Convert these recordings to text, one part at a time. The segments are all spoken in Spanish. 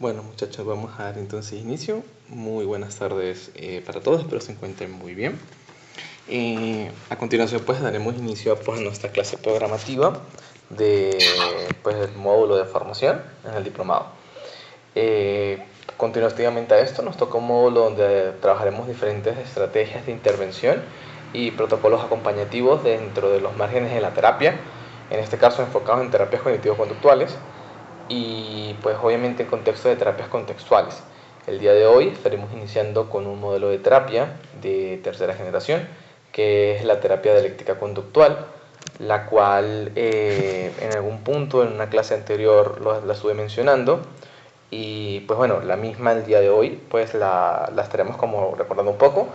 Bueno, muchachos, vamos a dar entonces inicio. Muy buenas tardes para todos, espero se encuentren muy bien. A continuación pues daremos inicio pues, a nuestra clase programativa de pues, el módulo de formación en el diplomado. Continuativamente a esto nos toca un módulo donde trabajaremos diferentes estrategias de intervención y protocolos acompañativos dentro de los márgenes de la terapia, en este caso enfocados en terapias cognitivo-conductuales y pues obviamente en contexto de terapias contextuales. El día de hoy estaremos iniciando con un modelo de terapia de tercera generación, que es la terapia dialéctica conductual, la cual en algún punto en una clase anterior la estuve mencionando, y pues bueno, la misma el día de hoy pues la estaremos como recordando un poco.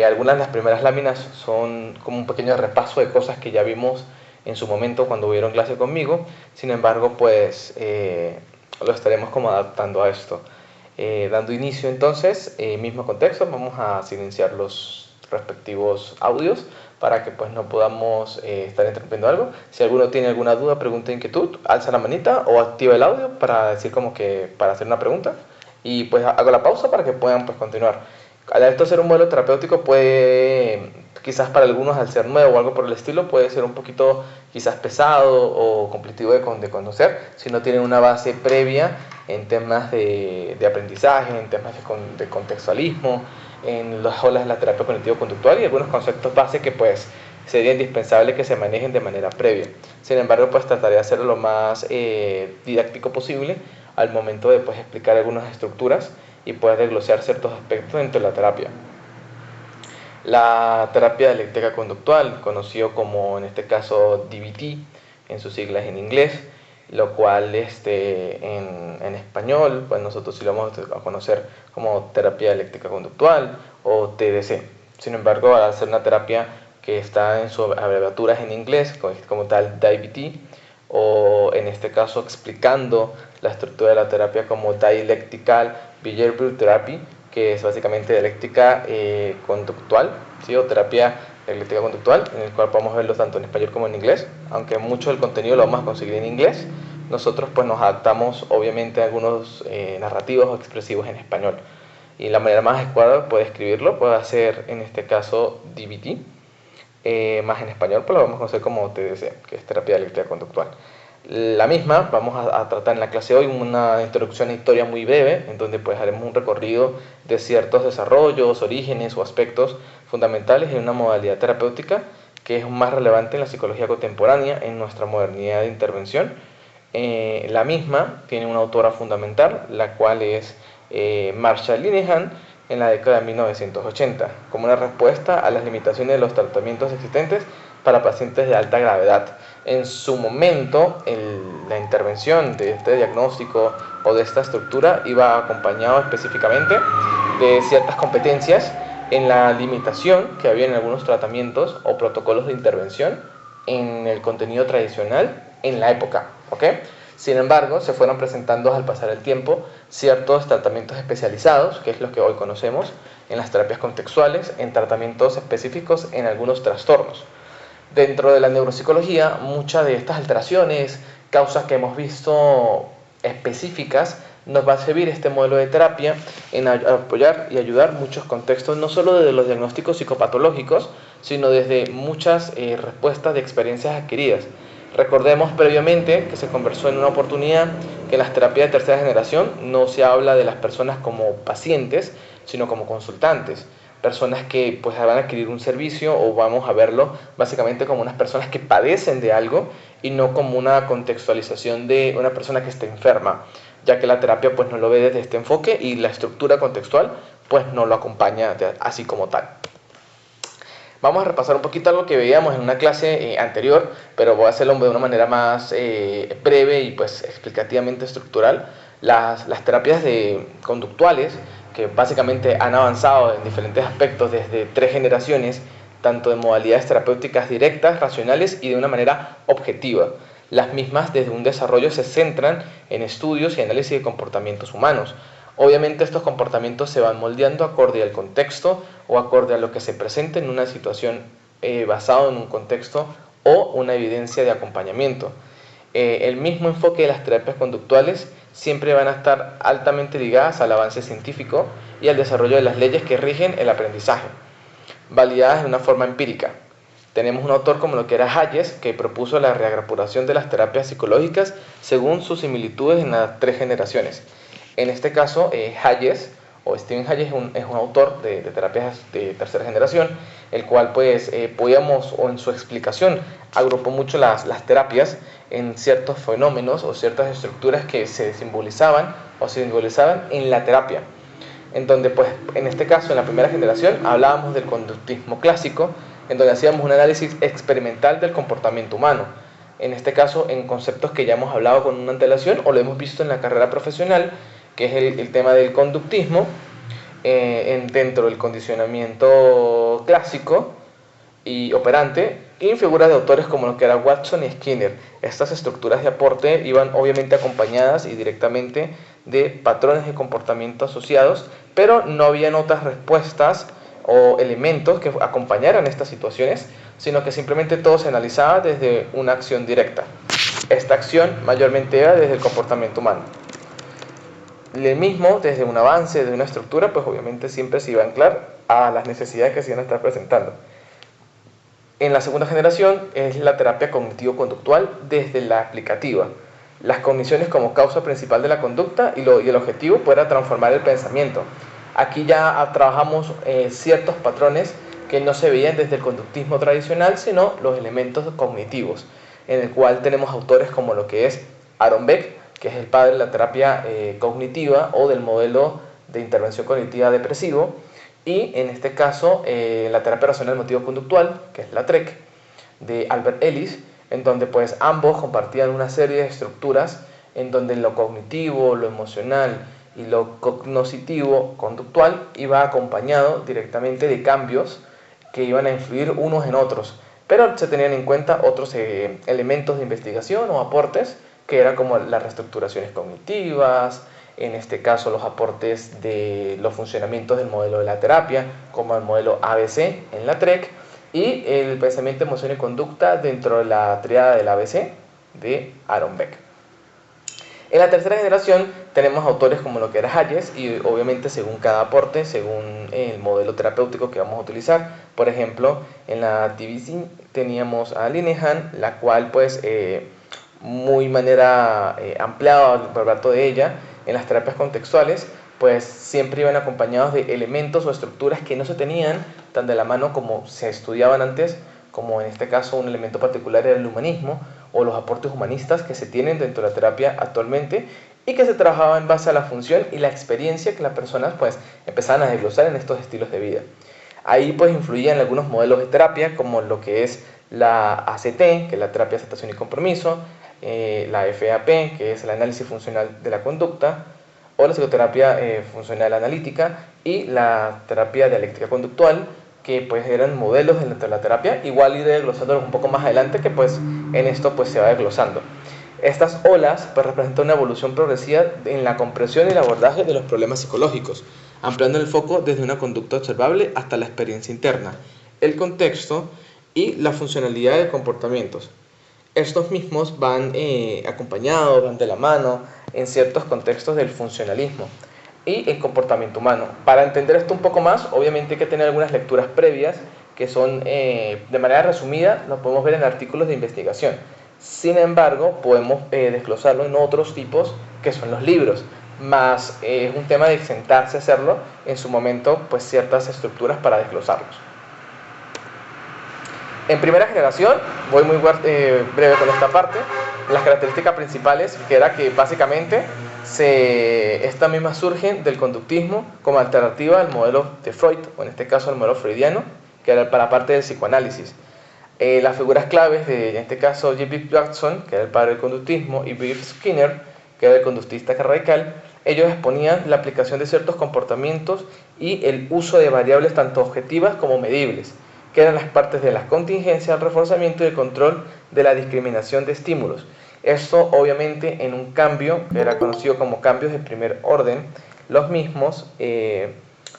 Algunas de las primeras láminas son como un pequeño repaso de cosas que ya vimos en su momento cuando vieron clase conmigo. Sin embargo, pues lo estaremos como adaptando a esto. Dando inicio entonces, mismo contexto, vamos a silenciar los respectivos audios para que pues no podamos estar interrumpiendo algo. Si alguno tiene alguna duda, pregunta, inquietud, alza la manita o activa el audio para decir como que para hacer una pregunta y pues hago la pausa para que puedan pues continuar. Al esto ser un modelo terapéutico puede, quizás para algunos al ser nuevo o algo por el estilo, puede ser un poquito quizás pesado o complicado de conocer si no tienen una base previa en temas de aprendizaje, en temas de contextualismo, en las olas de la terapia cognitivo-conductual y algunos conceptos base que pues sería indispensable que se manejen de manera previa. Sin embargo, pues trataré de hacerlo lo más didáctico posible al momento de pues, explicar algunas estructuras y poder desglosar ciertos aspectos dentro de la terapia. La terapia dialéctica conductual, conocido como en este caso DBT, en sus siglas en inglés, lo cual en español, pues nosotros sí lo vamos a conocer como terapia dialéctica conductual o TDC. Sin embargo, al ser una terapia que está en sus abreviaturas en inglés, como tal DBT, o en este caso explicando la estructura de la terapia como Dialectical Behavioral Therapy, que es básicamente dialéctica conductual, ¿sí? O terapia dialéctica conductual, en el cual podemos verlo tanto en español como en inglés, aunque mucho del contenido lo vamos a conseguir en inglés. Nosotros pues nos adaptamos obviamente a algunos narrativos o expresivos en español. Y la manera más adecuada de escribirlo puede ser en este caso DBT, más en español pues lo vamos a conocer como TDC, que es terapia dialéctica conductual. La misma vamos a tratar en la clase de hoy una introducción a historia muy breve, en donde pues haremos un recorrido de ciertos desarrollos, orígenes o aspectos fundamentales en una modalidad terapéutica que es más relevante en la psicología contemporánea en nuestra modernidad de intervención. La misma tiene una autora fundamental, la cual es Marsha Linehan, en la década de 1980, como una respuesta a las limitaciones de los tratamientos existentes para pacientes de alta gravedad. En su momento, la intervención de este diagnóstico o de esta estructura iba acompañado específicamente de ciertas competencias en la limitación que había en algunos tratamientos o protocolos de intervención en el contenido tradicional en la época, ¿ok? Sin embargo, se fueron presentando al pasar el tiempo ciertos tratamientos especializados, que es lo que hoy conocemos, en las terapias contextuales, en tratamientos específicos en algunos trastornos. Dentro de la neuropsicología, muchas de estas alteraciones, causas que hemos visto específicas, nos va a servir este modelo de terapia en apoyar y ayudar muchos contextos, no solo desde los diagnósticos psicopatológicos, sino desde muchas respuestas de experiencias adquiridas. Recordemos previamente que se conversó en una oportunidad que en las terapias de tercera generación no se habla de las personas como pacientes, sino como consultantes. Personas que pues van a adquirir un servicio o vamos a verlo básicamente como unas personas que padecen de algo y no como una contextualización de una persona que está enferma, ya que la terapia pues no lo ve desde este enfoque y la estructura contextual pues no lo acompaña así como tal. Vamos a repasar un poquito algo que veíamos en una clase anterior, pero voy a hacerlo de una manera más breve y pues explicativamente estructural. Las terapias conductuales, que básicamente han avanzado en diferentes aspectos desde 3 generaciones, tanto en modalidades terapéuticas directas, racionales y de una manera objetiva. Las mismas desde un desarrollo se centran en estudios y análisis de comportamientos humanos. Obviamente estos comportamientos se van moldeando acorde al contexto o acorde a lo que se presenta en una situación basado en un contexto o una evidencia de acompañamiento. El mismo enfoque de las terapias conductuales siempre van a estar altamente ligadas al avance científico y al desarrollo de las leyes que rigen el aprendizaje, validadas de una forma empírica. Tenemos un autor como lo que era Hayes, que propuso la reagrupuración de las terapias psicológicas según sus similitudes en las 3 generaciones. En este caso, Hayes, o Stephen Hayes, es un autor de terapias de tercera generación, el cual pues podíamos, o en su explicación, agrupó mucho las terapias en ciertos fenómenos o ciertas estructuras que se simbolizaban en la terapia. En donde pues en este caso, en la primera generación, hablábamos del conductismo clásico, en donde hacíamos un análisis experimental del comportamiento humano. En este caso, en conceptos que ya hemos hablado con una antelación o lo hemos visto en la carrera profesional, que es el tema del conductismo, dentro del condicionamiento clásico y operante, y en figuras de autores como lo que era Watson y Skinner. Estas estructuras de aporte iban obviamente acompañadas y directamente de patrones de comportamiento asociados, pero no habían otras respuestas o elementos que acompañaran estas situaciones, sino que simplemente todo se analizaba desde una acción directa. Esta acción mayormente era desde el comportamiento humano. El mismo, desde un avance, de una estructura, pues obviamente siempre se iba a anclar a las necesidades que se iban a estar presentando. En la segunda generación es la terapia cognitivo-conductual desde la aplicativa. Las cogniciones como causa principal de la conducta y el objetivo pues era transformar el pensamiento. Aquí ya trabajamos ciertos patrones que no se veían desde el conductismo tradicional, sino los elementos cognitivos, en el cual tenemos autores como lo que es Aaron Beck, que es el padre de la terapia cognitiva o del modelo de intervención cognitiva depresivo, y en este caso la terapia racional motivo-conductual, que es la TREC, de Albert Ellis, en donde pues ambos compartían una serie de estructuras en donde lo cognitivo, lo emocional y lo cognoscitivo conductual iba acompañado directamente de cambios que iban a influir unos en otros, pero se tenían en cuenta otros elementos de investigación o aportes que eran como las reestructuraciones cognitivas, en este caso los aportes de los funcionamientos del modelo de la terapia, como el modelo ABC en la TREC, y el pensamiento, emoción y conducta dentro de la triada del ABC de Aaron Beck. En la tercera generación tenemos autores como lo que era Hayes, y obviamente según cada aporte, según el modelo terapéutico que vamos a utilizar. Por ejemplo, en la TBC teníamos a Linehan, la cual pues muy manera ampliada por rato de ella, en las terapias contextuales, pues siempre iban acompañados de elementos o estructuras que no se tenían tan de la mano como se estudiaban antes, como en este caso un elemento particular era el humanismo o los aportes humanistas que se tienen dentro de la terapia actualmente y que se trabajaba en base a la función y la experiencia que las personas pues empezaban a desglosar en estos estilos de vida. Ahí pues influían algunos modelos de terapia como lo que es la ACT, que es la terapia de aceptación y compromiso, la FAP, que es el análisis funcional de la conducta, o la psicoterapia funcional analítica y la terapia dialéctica conductual, que pues eran modelos dentro de la terapia. Igual iré desglosándolos un poco más adelante, que pues en esto pues se va desglosando. Estas olas pues representan una evolución progresiva en la comprensión y el abordaje de los problemas psicológicos, ampliando el foco desde una conducta observable hasta la experiencia interna, el contexto y la funcionalidad de comportamientos. Estos mismos van acompañados, van de la mano en ciertos contextos del funcionalismo y el comportamiento humano. Para entender esto un poco más, obviamente hay que tener algunas lecturas previas que son, de manera resumida, lo podemos ver en artículos de investigación. Sin embargo, podemos desglosarlo en otros tipos que son los libros, más es un tema de sentarse a hacerlo en su momento, pues ciertas estructuras para desglosarlos. En primera generación, voy muy breve con esta parte, las características principales, que era que básicamente estas mismas surgen del conductismo como alternativa al modelo de Freud, o en este caso el modelo freudiano, que era para parte del psicoanálisis. Las figuras claves en este caso J.B. Jackson, que era el padre del conductismo, y B. Skinner, que era el conductista radical, ellos exponían la aplicación de ciertos comportamientos y el uso de variables tanto objetivas como medibles, que eran las partes de la contingencia, el reforzamiento y el control de la discriminación de estímulos. Esto obviamente en un cambio que era conocido como cambios de primer orden, los mismos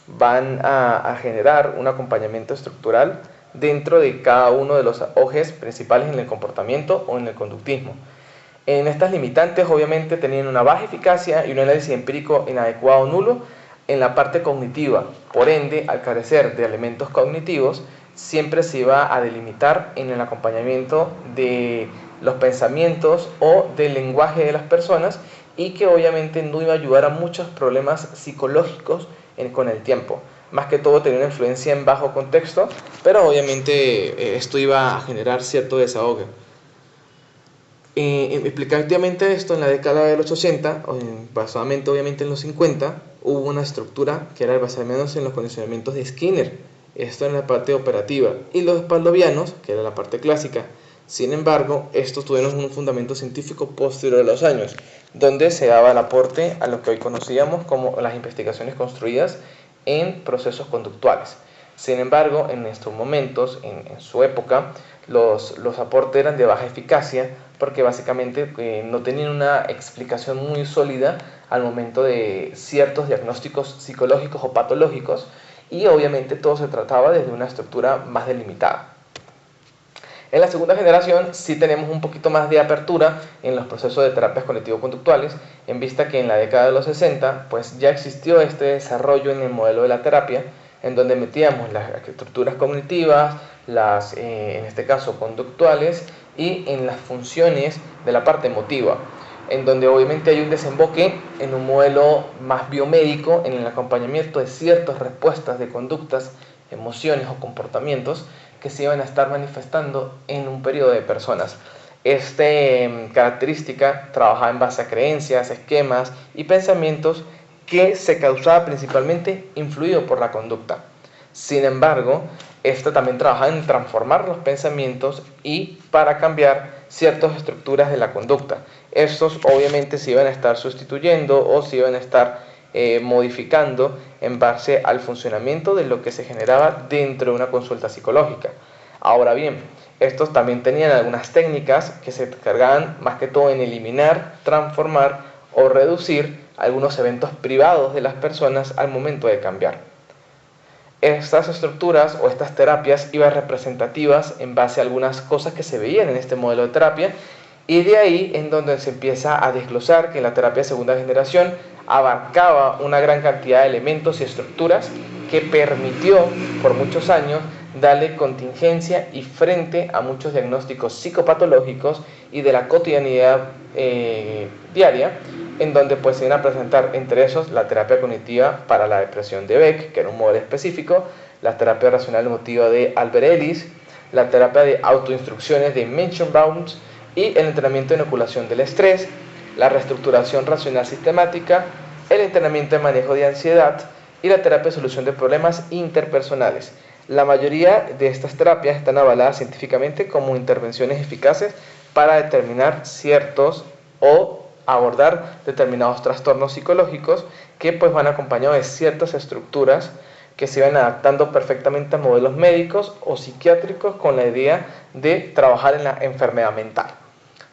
van a generar un acompañamiento estructural dentro de cada uno de los ejes principales en el comportamiento o en el conductismo. En estas limitantes obviamente tenían una baja eficacia y un análisis empírico inadecuado o nulo en la parte cognitiva. Por ende, al carecer de elementos cognitivos, siempre se iba a delimitar en el acompañamiento de los pensamientos o del lenguaje de las personas, y que obviamente no iba a ayudar a muchos problemas psicológicos con el tiempo. Más que todo tenía una influencia en bajo contexto, pero obviamente esto iba a generar cierto desahogo. Explicativamente esto, en la década de los 80, basadamente obviamente en los 50, hubo una estructura que era basada menos en los condicionamientos de Skinner, esto en la parte operativa, y los pavlovianos, que era la parte clásica. Sin embargo, estos tuvieron un fundamento científico posterior a los años, donde se daba el aporte a lo que hoy conocíamos como las investigaciones construidas en procesos conductuales. Sin embargo, en estos momentos, en su época, los aportes eran de baja eficacia, porque básicamente no tenían una explicación muy sólida al momento de ciertos diagnósticos psicológicos o patológicos, y obviamente todo se trataba desde una estructura más delimitada. En la segunda generación sí tenemos un poquito más de apertura en los procesos de terapias cognitivo-conductuales, en vista que en la década de los 60 pues ya existió este desarrollo en el modelo de la terapia, en donde metíamos las estructuras cognitivas, en este caso conductuales, y en las funciones de la parte emotiva, en donde obviamente hay un desemboque en un modelo más biomédico en el acompañamiento de ciertas respuestas de conductas, emociones o comportamientos que se iban a estar manifestando en un periodo de personas. Esta característica trabajaba en base a creencias, esquemas y pensamientos que se causaba principalmente influido por la conducta. Sin embargo, esta también trabajaba en transformar los pensamientos y para cambiar ciertas estructuras de la conducta. Estos obviamente se iban a estar sustituyendo o se iban a estar modificando en base al funcionamiento de lo que se generaba dentro de una consulta psicológica. Ahora bien, estos también tenían algunas técnicas que se cargaban más que todo en eliminar, transformar o reducir algunos eventos privados de las personas al momento de cambiar. Estas estructuras o estas terapias iban representativas en base a algunas cosas que se veían en este modelo de terapia, y de ahí en donde se empieza a desglosar que la terapia de segunda generación abarcaba una gran cantidad de elementos y estructuras que permitió por muchos años darle contingencia y frente a muchos diagnósticos psicopatológicos y de la cotidianidad diaria, en donde pues se iban a presentar entre esos la terapia cognitiva para la depresión de Beck, que era un modelo específico, la terapia racional emotiva de Albert Ellis, la terapia de autoinstrucciones de Menschenbaum y el entrenamiento de inoculación del estrés, la reestructuración racional sistemática, el entrenamiento de manejo de ansiedad y la terapia de solución de problemas interpersonales. La mayoría de estas terapias están avaladas científicamente como intervenciones eficaces para determinar ciertos o abordar determinados trastornos psicológicos que pues van acompañados de ciertas estructuras que se van adaptando perfectamente a modelos médicos o psiquiátricos con la idea de trabajar en la enfermedad mental.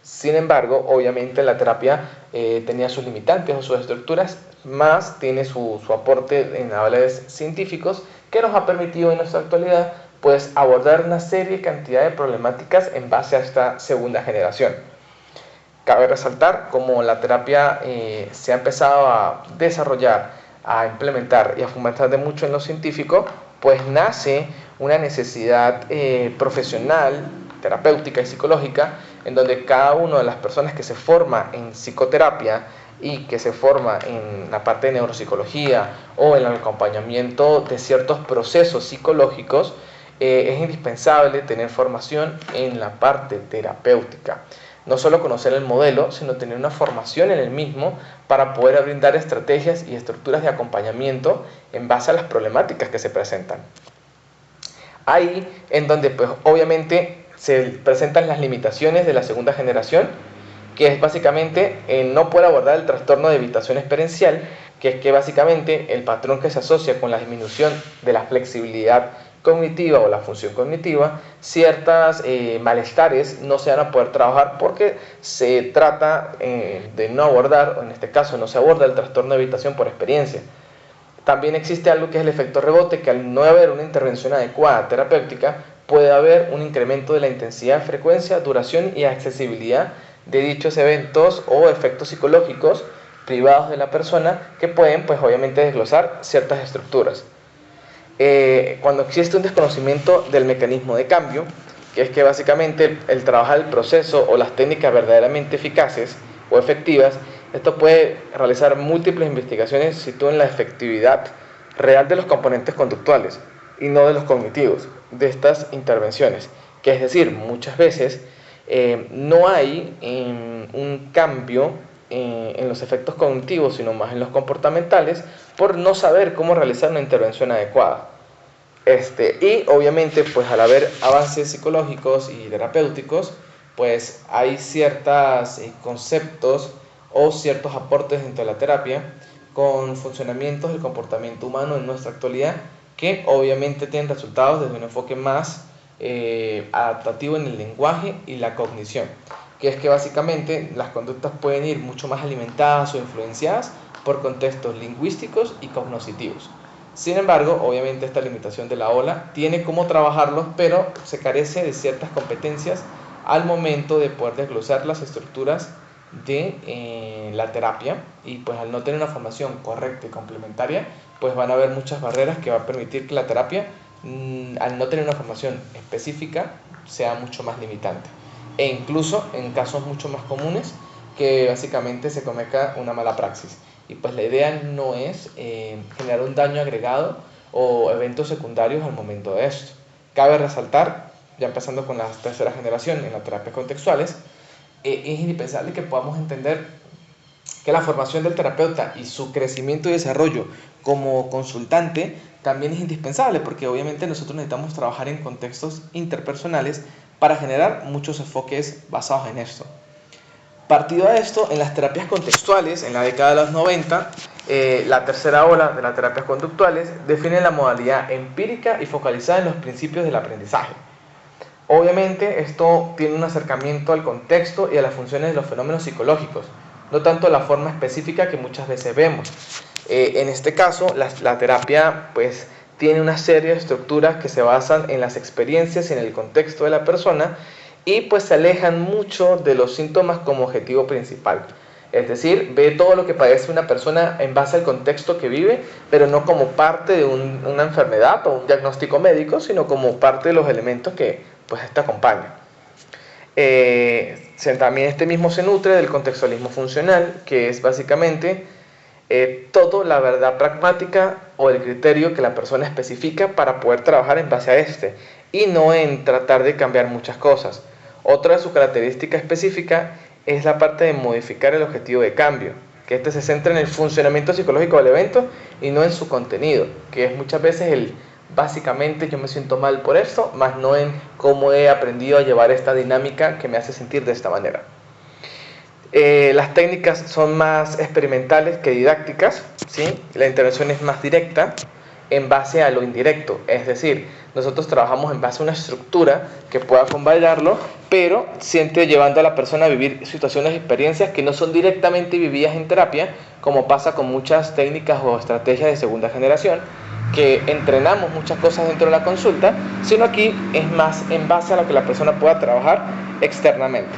Sin embargo, obviamente la terapia tenía sus limitantes o sus estructuras, más tiene su aporte en avales científicos que nos ha permitido en nuestra actualidad pues abordar una serie y cantidad de problemáticas en base a esta segunda generación. Cabe resaltar cómo la terapia se ha empezado a desarrollar, a implementar y a fomentar de mucho en lo científico, pues nace una necesidad profesional, terapéutica y psicológica, en donde cada una de las personas que se forma en psicoterapia y que se forma en la parte de neuropsicología o en el acompañamiento de ciertos procesos psicológicos, es indispensable tener formación en la parte terapéutica. No solo conocer el modelo, sino tener una formación en el mismo para poder brindar estrategias y estructuras de acompañamiento en base a las problemáticas que se presentan. Ahí en donde pues obviamente se presentan las limitaciones de la segunda generación, que es básicamente no poder abordar el trastorno de evitación experiencial, que es que básicamente el patrón que se asocia con la disminución de la flexibilidad cognitiva o la función cognitiva, ciertas malestares no se van a poder trabajar porque se trata de no abordar, o en este caso no se aborda el trastorno de evitación por experiencia. También existe algo que es el efecto rebote, que al no haber una intervención adecuada terapéutica, puede haber un incremento de la intensidad, frecuencia, duración y accesibilidad de dichos eventos o efectos psicológicos privados de la persona que pueden, pues obviamente, desglosar ciertas estructuras. Cuando existe un desconocimiento del mecanismo de cambio, que es que básicamente el trabajar el proceso o las técnicas verdaderamente eficaces o efectivas, esto puede realizar múltiples investigaciones que sitúen la efectividad real de los componentes conductuales y no de los cognitivos de estas intervenciones, que es decir, muchas veces no hay un cambio en los efectos cognitivos, sino más en los comportamentales, por no saber cómo realizar una intervención adecuada. Y obviamente, pues al haber avances psicológicos y terapéuticos, pues hay ciertos conceptos o ciertos aportes dentro de la terapia con funcionamientos del comportamiento humano en nuestra actualidad que obviamente tienen resultados desde un enfoque más adaptativo en el lenguaje y la cognición, que es que básicamente las conductas pueden ir mucho más alimentadas o influenciadas por contextos lingüísticos y cognitivos. Sin embargo, obviamente esta limitación de la ola tiene cómo trabajarlos, pero se carece de ciertas competencias al momento de poder desglosar las estructuras de la terapia, y pues al no tener una formación correcta y complementaria, pues van a haber muchas barreras que va a permitir que la terapia, al no tener una formación específica, sea mucho más limitante. E incluso en casos mucho más comunes, que básicamente se cometa una mala praxis. Y pues la idea no es generar un daño agregado o eventos secundarios al momento de esto. Cabe resaltar, ya empezando con la tercera generación en las terapias contextuales, es indispensable que podamos entender que la formación del terapeuta y su crecimiento y desarrollo como consultante también es indispensable, porque obviamente nosotros necesitamos trabajar en contextos interpersonales para generar muchos enfoques basados en esto. Partido de esto, en las terapias contextuales, en la década de los 90, la tercera ola de las terapias conductuales define la modalidad empírica y focalizada en los principios del aprendizaje. Obviamente esto tiene un acercamiento al contexto y a las funciones de los fenómenos psicológicos, no tanto a la forma específica que muchas veces vemos. En este caso, la terapia pues tiene una serie de estructuras que se basan en las experiencias y en el contexto de la persona, y pues se alejan mucho de los síntomas como objetivo principal. Es decir, ve todo lo que padece una persona en base al contexto que vive, pero no como parte de una enfermedad o un diagnóstico médico, sino como parte de los elementos que pues esta acompaña. También este mismo se nutre del contextualismo funcional, que es básicamente todo la verdad pragmática o el criterio que la persona especifica para poder trabajar en base a este, y no en tratar de cambiar muchas cosas. Otra de sus características específicas es la parte de modificar el objetivo de cambio, que este se centra en el funcionamiento psicológico del evento y no en su contenido, que es muchas veces básicamente yo me siento mal por esto, más no en cómo he aprendido a llevar esta dinámica que me hace sentir de esta manera. Las técnicas son más experimentales que didácticas, ¿sí? La intervención es más directa en base a lo indirecto, es decir, nosotros trabajamos en base a una estructura que pueda convalidarlo, pero siempre llevando a la persona a vivir situaciones y experiencias que no son directamente vividas en terapia, como pasa con muchas técnicas o estrategias de segunda generación, que entrenamos muchas cosas dentro de la consulta, sino aquí es más en base a lo que la persona pueda trabajar externamente.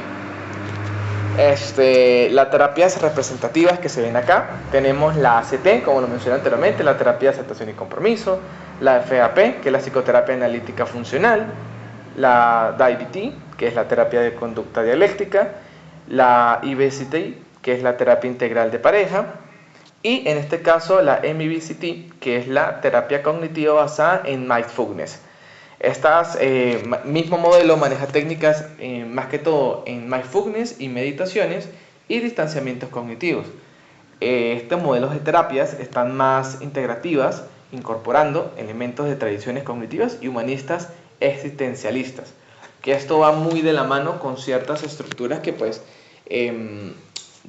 Las terapias representativas que se ven acá, tenemos la ACT, como lo mencioné anteriormente, la terapia de aceptación y compromiso, la FAP, que es la psicoterapia analítica funcional, la DIBT, que es la terapia de conducta dialéctica, la IBCT, que es la terapia integral de pareja, y en este caso la MBCT, que es la terapia cognitiva basada en mindfulness. Mismo modelo maneja técnicas más que todo en mindfulness y meditaciones y distanciamientos cognitivos. Estos modelos de terapias están más integrativas, incorporando elementos de tradiciones cognitivas y humanistas existencialistas, que esto va muy de la mano con ciertas estructuras que pues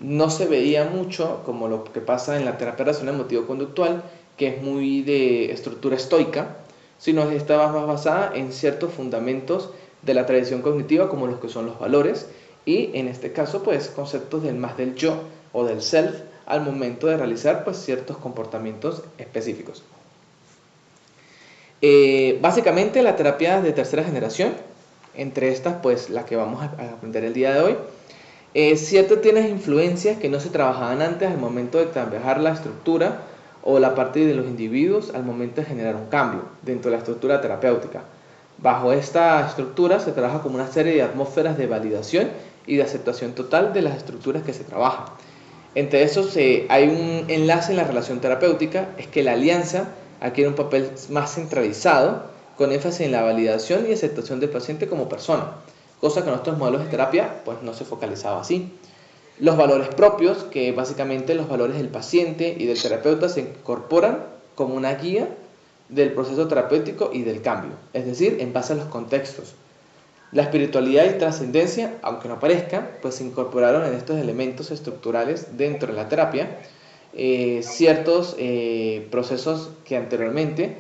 no se veía mucho, como lo que pasa en la terapia racional emotivo-conductual, que es muy de estructura estoica, sino que está más basada en ciertos fundamentos de la tradición cognitiva, como los que son los valores, y en este caso pues conceptos del yo o del self al momento de realizar pues ciertos comportamientos específicos. Básicamente la terapia de tercera generación, entre estas pues la que vamos a aprender el día de hoy, Cierto tienes influencias que no se trabajaban antes al momento de trabajar la estructura o la parte de los individuos al momento de generar un cambio dentro de la estructura terapéutica. Bajo esta estructura se trabaja como una serie de atmósferas de validación y de aceptación total de las estructuras que se trabajan. Entre esos hay un enlace en la relación terapéutica, es que la alianza adquiere un papel más centralizado, con énfasis en la validación y aceptación del paciente como persona, cosa que en otros modelos de terapia pues no se focalizaba así. Los valores propios, que básicamente los valores del paciente y del terapeuta se incorporan como una guía del proceso terapéutico y del cambio, es decir, en base a los contextos. La espiritualidad y trascendencia, aunque no parezca, pues se incorporaron en estos elementos estructurales dentro de la terapia, ciertos procesos que anteriormente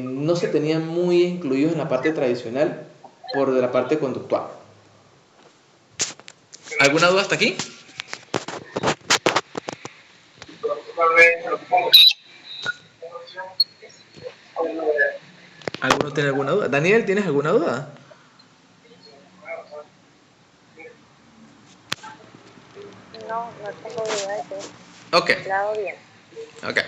no se tenían muy incluidos en la parte tradicional por la parte conductual. ¿Alguna duda hasta aquí? ¿Alguno tiene alguna duda? Daniel, ¿tienes alguna duda? No, no tengo duda de que Ok. claro bien. Ok.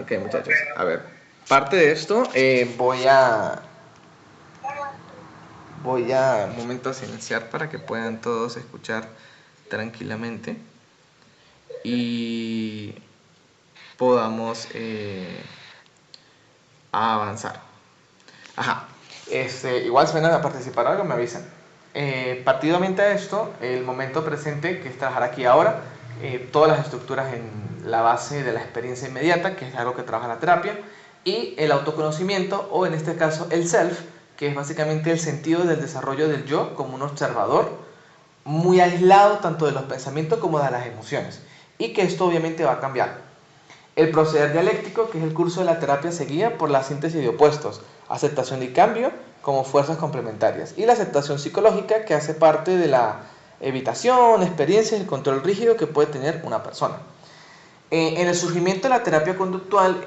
Ok, muchachos. A ver, parte de esto voy a un momento a silenciar para que puedan todos escuchar tranquilamente y podamos avanzar. Ajá. Igual si van a participar algo, me avisan. Partidamente a esto, el momento presente, que es trabajar aquí ahora, todas las estructuras en la base de la experiencia inmediata, que es algo que trabaja la terapia, y el autoconocimiento, o en este caso el self, que es básicamente el sentido del desarrollo del yo como un observador, muy aislado tanto de los pensamientos como de las emociones, y que esto obviamente va a cambiar. El proceder dialéctico, que es el curso de la terapia, se guía por la síntesis de opuestos, aceptación y cambio como fuerzas complementarias, y la aceptación psicológica, que hace parte de la evitación, experiencia y el control rígido que puede tener una persona. En el surgimiento de la terapia conductual,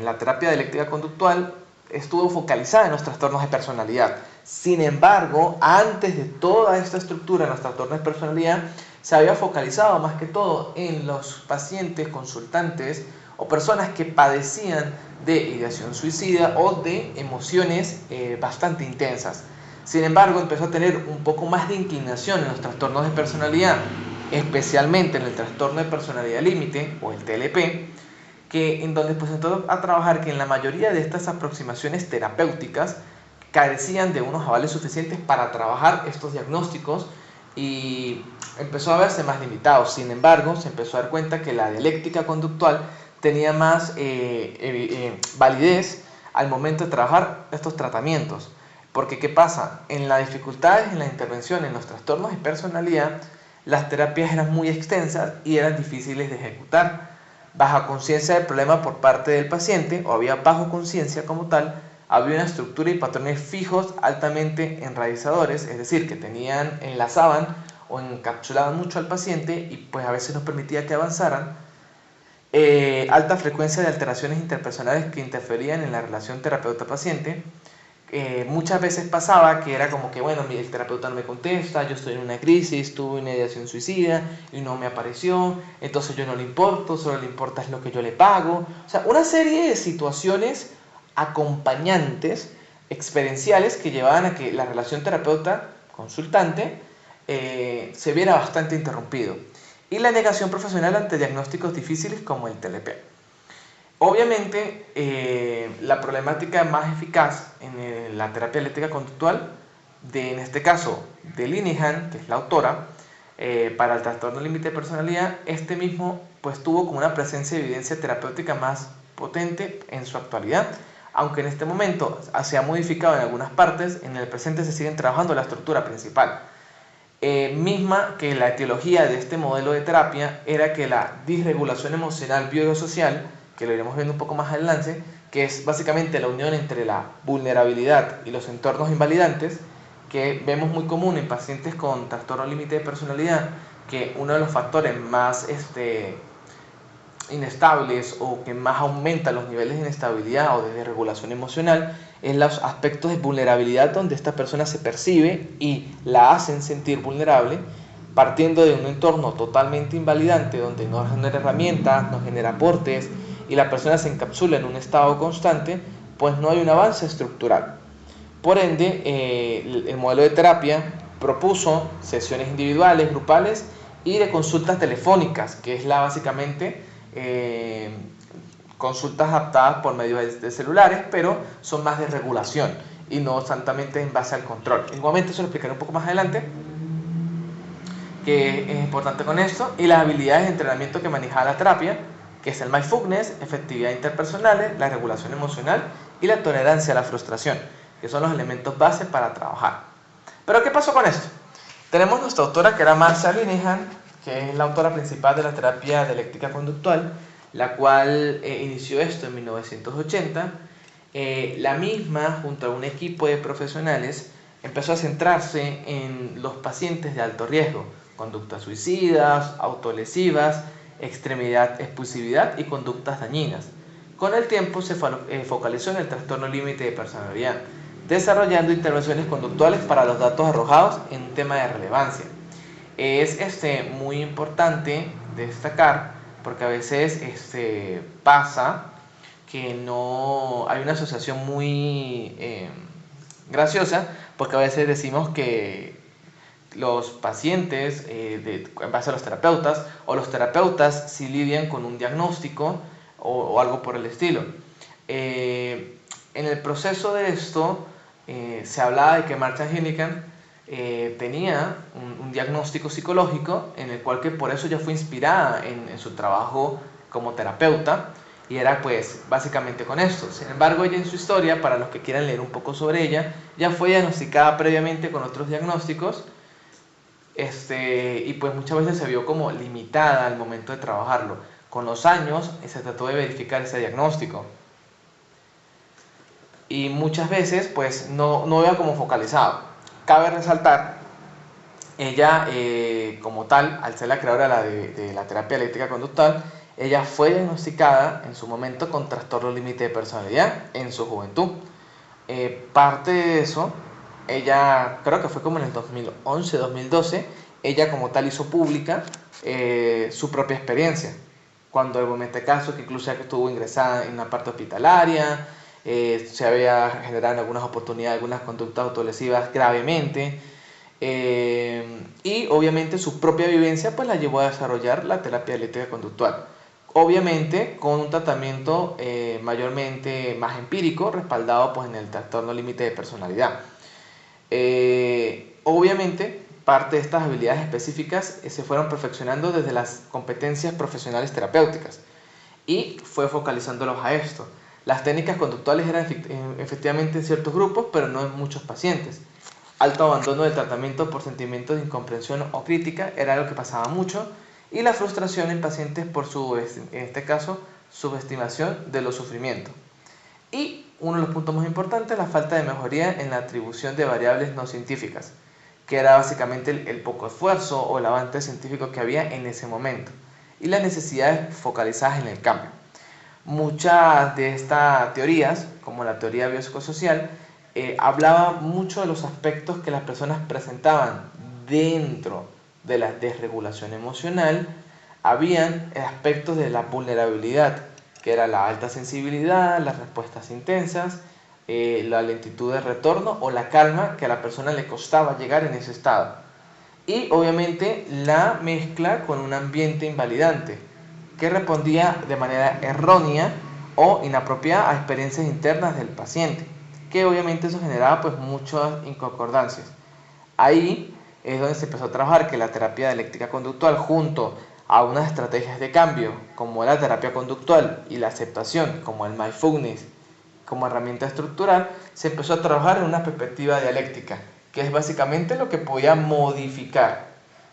la terapia dialéctica conductual estuvo focalizada en los trastornos de personalidad. Sin embargo, antes de toda esta estructura en los trastornos de personalidad, se había focalizado más que todo en los pacientes, consultantes o personas que padecían de ideación suicida o de emociones bastante intensas. Sin embargo, empezó a tener un poco más de inclinación en los trastornos de personalidad, especialmente en el trastorno de personalidad límite o el TLP, que en donde pues empezó a trabajar que en la mayoría de estas aproximaciones terapéuticas carecían de unos avales suficientes para trabajar estos diagnósticos y empezó a verse más limitado. Sin embargo, se empezó a dar cuenta que la dialéctica conductual tenía más validez al momento de trabajar estos tratamientos. Porque ¿qué pasa? En las dificultades en la intervención en los trastornos de personalidad, las terapias eran muy extensas y eran difíciles de ejecutar. Baja conciencia del problema por parte del paciente, o había bajo conciencia como tal, había una estructura y patrones fijos altamente enraizadores, es decir, que enlazaban o encapsulaban mucho al paciente y pues a veces no permitía que avanzaran. Alta frecuencia de alteraciones interpersonales que interferían en la relación terapeuta-paciente. Muchas veces pasaba que era como que, bueno, el terapeuta no me contesta, yo estoy en una crisis, tuve una ideación suicida y no me apareció, entonces yo no le importo, solo le importa es lo que yo le pago. O sea, una serie de situaciones acompañantes, experienciales, que llevaban a que la relación terapeuta-consultante se viera bastante interrumpido. Y la negación profesional ante diagnósticos difíciles como el TLP. Obviamente, la problemática más eficaz en la terapia dialéctica conductual, en este caso de Linehan, que es la autora, para el trastorno límite de personalidad, este mismo pues tuvo como una presencia de evidencia terapéutica más potente en su actualidad, aunque en este momento se ha modificado en algunas partes, en el presente se siguen trabajando la estructura principal. Misma que la etiología de este modelo de terapia era que la disregulación emocional biosocial, que lo iremos viendo un poco más adelante, que es básicamente la unión entre la vulnerabilidad y los entornos invalidantes, que vemos muy común en pacientes con trastorno límite de personalidad, que uno de los factores más inestables o que más aumenta los niveles de inestabilidad o de desregulación emocional es los aspectos de vulnerabilidad donde esta persona se percibe y la hacen sentir vulnerable partiendo de un entorno totalmente invalidante donde no genera herramientas, no genera aportes y la persona se encapsula en un estado constante, pues no hay un avance estructural. Por ende, el modelo de terapia propuso sesiones individuales, grupales y de consultas telefónicas, que es básicamente consultas adaptadas por medio de celulares, pero son más de regulación y no exactamente en base al control. Igualmente eso lo explicaré un poco más adelante, que es importante con esto, y las habilidades de entrenamiento que maneja la terapia, que es el mindfulness, efectividad interpersonal, la regulación emocional y la tolerancia a la frustración, que son los elementos base para trabajar. Pero ¿qué pasó con esto? Tenemos nuestra autora, que era Marsha Linehan, que es la autora principal de la terapia dialéctica conductual, la cual inició esto en 1980. La misma, junto a un equipo de profesionales, empezó a centrarse en los pacientes de alto riesgo, conductas suicidas, autolesivas, extremidad, expulsividad y conductas dañinas. Con el tiempo se focalizó en el trastorno límite de personalidad, desarrollando intervenciones conductuales para los datos arrojados en un tema de relevancia. Es muy importante destacar, porque a veces pasa que no hay una asociación muy graciosa, porque a veces decimos que los pacientes, en base a los terapeutas, o los terapeutas si lidian con un diagnóstico o algo por el estilo. En el proceso de esto, se hablaba de que Marsha Linehan tenía un diagnóstico psicológico en el cual que por eso ella fue inspirada en su trabajo como terapeuta, y era pues básicamente con esto. Sin embargo, ella en su historia, para los que quieran leer un poco sobre ella, ya fue diagnosticada previamente con otros diagnósticos, y pues muchas veces se vio como limitada al momento de trabajarlo. Con los años se trató de verificar ese diagnóstico y muchas veces pues no iba como focalizado. Cabe resaltar, ella como tal, al ser la creadora de la terapia dialéctica conductual, ella fue diagnosticada en su momento con trastorno límite de personalidad en su juventud. Parte de eso, ella creo que fue como en el 2011-2012, ella como tal hizo pública su propia experiencia, cuando en este caso que incluso estuvo ingresada en una parte hospitalaria, se había generado en algunas oportunidades algunas conductas autolesivas gravemente, y obviamente su propia vivencia pues la llevó a desarrollar la terapia dialéctica conductual, obviamente con un tratamiento mayormente más empírico, respaldado pues en el trastorno límite de personalidad. Obviamente parte de estas habilidades específicas se fueron perfeccionando desde las competencias profesionales terapéuticas y fue focalizándolos a esto. Las técnicas conductuales eran efectivamente en ciertos grupos, pero no en muchos pacientes. Alto abandono del tratamiento por sentimientos de incomprensión o crítica era algo que pasaba mucho, y la frustración en pacientes por en este caso, subestimación de los sufrimientos. Y uno de los puntos más importantes, la falta de mejoría en la atribución de variables no científicas, que era básicamente el poco esfuerzo o el avance científico que había en ese momento, y las necesidades focalizadas en el cambio. Muchas de estas teorías, como la teoría biopsicosocial, hablaba mucho de los aspectos que las personas presentaban dentro de la desregulación emocional. Habían aspectos de la vulnerabilidad, que era la alta sensibilidad, las respuestas intensas, la lentitud de retorno o la calma, que a la persona le costaba llegar en ese estado. Y obviamente la mezcla con un ambiente invalidante, que respondía de manera errónea o inapropiada a experiencias internas del paciente, que obviamente eso generaba pues muchas inconcordancias. Ahí es donde se empezó a trabajar que la terapia dialéctica conductual, junto a unas estrategias de cambio como la terapia conductual y la aceptación como el mindfulness como herramienta estructural, se empezó a trabajar en una perspectiva dialéctica, que es básicamente lo que podía modificar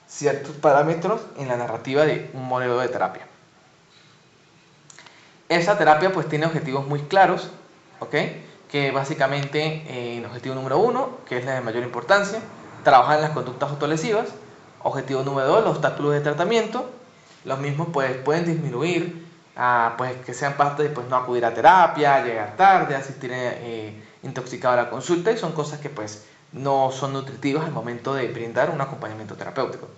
ciertos parámetros en la narrativa de un modelo de terapia. Esa terapia pues tiene objetivos muy claros, ¿ok? Que básicamente el objetivo número 1, que es la de mayor importancia, trabajar en las conductas autolesivas. Objetivo número 2, los obstáculos de tratamiento. Los mismos pues, pueden disminuir pues que sean parte de pues, no acudir a terapia, llegar tarde, asistir intoxicado a la consulta, y son cosas que pues no son nutritivas al momento de brindar un acompañamiento terapéutico,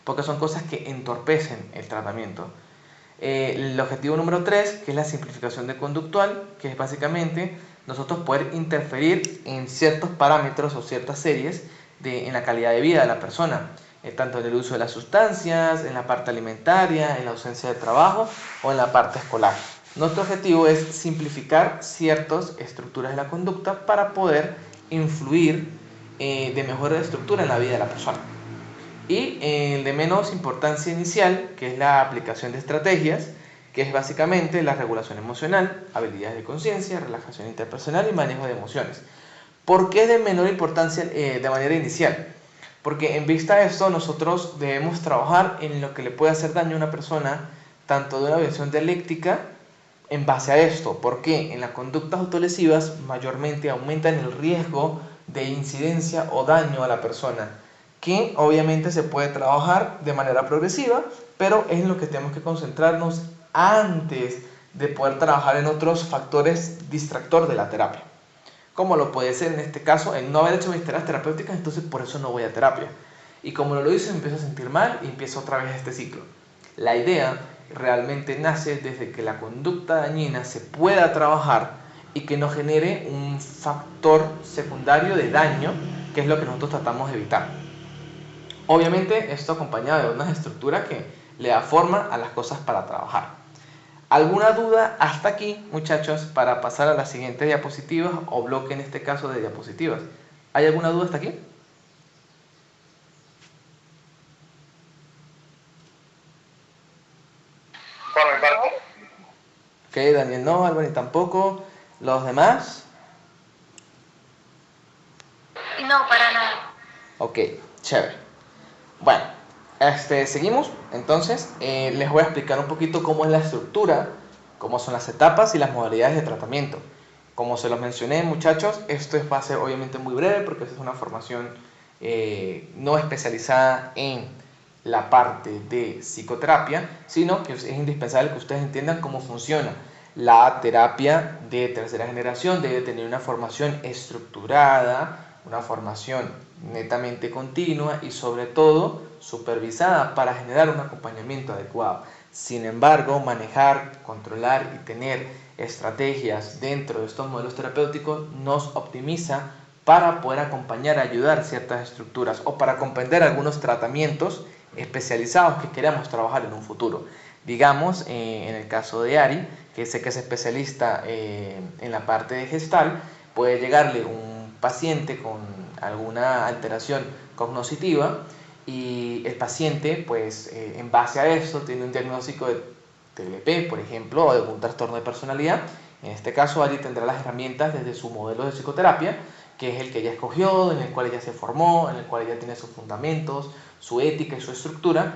porque son cosas que entorpecen el tratamiento. El objetivo número 3, que es la simplificación de conductual, que es básicamente nosotros poder interferir en ciertos parámetros o ciertas series en la calidad de vida de la persona, tanto en el uso de las sustancias, en la parte alimentaria, en la ausencia de trabajo o en la parte escolar. Nuestro objetivo es simplificar ciertas estructuras de la conducta para poder influir de mejor estructura en la vida de la persona. Y el de menos importancia inicial, que es la aplicación de estrategias, que es básicamente la regulación emocional, habilidades de conciencia, relajación interpersonal y manejo de emociones. ¿Por qué es de menor importancia de manera inicial? Porque en vista de esto nosotros debemos trabajar en lo que le puede hacer daño a una persona, tanto de una visión dialéctica en base a esto. ¿Por qué? En las conductas autolesivas mayormente aumentan el riesgo de incidencia o daño a la persona, que obviamente se puede trabajar de manera progresiva, pero es en lo que tenemos que concentrarnos antes de poder trabajar en otros factores distractores de la terapia, como lo puede ser en este caso el no haber hecho mis tareas terapéuticas, entonces por eso no voy a terapia. Y como no lo hice, me empiezo a sentir mal y empiezo otra vez este ciclo. La idea realmente nace desde que la conducta dañina se pueda trabajar y que no genere un factor secundario de daño, que es lo que nosotros tratamos de evitar. Obviamente esto acompañado de una estructura que le da forma a las cosas para trabajar. ¿Alguna duda hasta aquí, muchachos, para pasar a la siguiente diapositiva o bloque en este caso de diapositivas? ¿Hay alguna duda hasta aquí? Por mi parte. Ok, Daniel no, Albany tampoco. ¿Los demás? No, para nada. Ok, chévere. Bueno, seguimos. Entonces, les voy a explicar un poquito cómo es la estructura, cómo son las etapas y las modalidades de tratamiento. Como se los mencioné, muchachos, esto va a ser obviamente muy breve porque es una formación no especializada en la parte de psicoterapia, sino que es indispensable que ustedes entiendan cómo funciona. La terapia de tercera generación debe tener una formación estructurada, una formación netamente continua y sobre todo supervisada para generar un acompañamiento adecuado. Sin embargo, manejar, controlar y tener estrategias dentro de estos modelos terapéuticos nos optimiza para poder acompañar, ayudar ciertas estructuras o para comprender algunos tratamientos especializados que queramos trabajar en un futuro. Digamos, en el caso de Ari, que sé que es especialista en la parte de gestal, puede llegarle un paciente con alguna alteración cognitiva y el paciente, pues en base a eso, tiene un diagnóstico de TLP, por ejemplo, o de algún trastorno de personalidad. En este caso, Ari tendrá las herramientas desde su modelo de psicoterapia, que es el que ella escogió, en el cual ella se formó, en el cual ella tiene sus fundamentos, su ética y su estructura.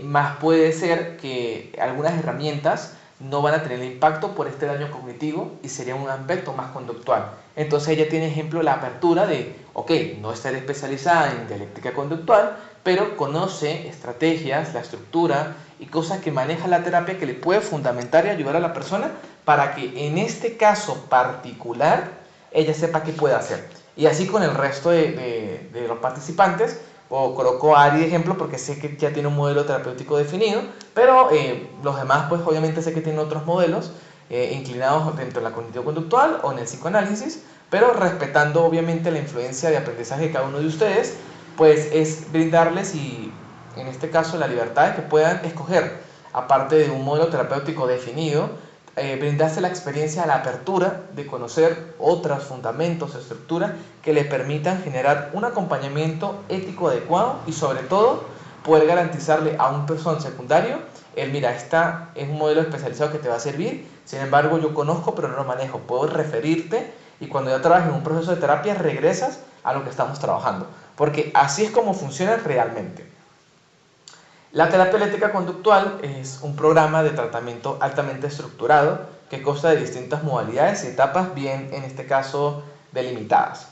Más puede ser que algunas herramientas no van a tener impacto por este daño cognitivo y sería un aspecto más conductual. Entonces ella tiene ejemplo la apertura de, ok, no estar especializada en dialéctica conductual, pero conoce estrategias, la estructura y cosas que maneja la terapia que le puede fundamentar y ayudar a la persona para que en este caso particular ella sepa qué puede hacer. Y así con el resto de los participantes, o coloco a Ari de ejemplo porque sé que ya tiene un modelo terapéutico definido, pero los demás pues obviamente sé que tienen otros modelos inclinados dentro de la cognitivo-conductual o en el psicoanálisis, pero respetando obviamente la influencia de aprendizaje de cada uno de ustedes, pues es brindarles y en este caso la libertad de que puedan escoger, aparte de un modelo terapéutico definido, brindarse la experiencia, la apertura de conocer otros fundamentos, estructuras que le permitan generar un acompañamiento ético adecuado y sobre todo poder garantizarle a un persona secundario mira, esta es un modelo especializado que te va a servir, sin embargo yo conozco pero no lo manejo, puedo referirte y cuando ya trabajes en un proceso de terapia regresas a lo que estamos trabajando, porque así es como funciona realmente. La terapia eléctrica conductual es un programa de tratamiento altamente estructurado que consta de distintas modalidades y etapas, bien en este caso delimitadas.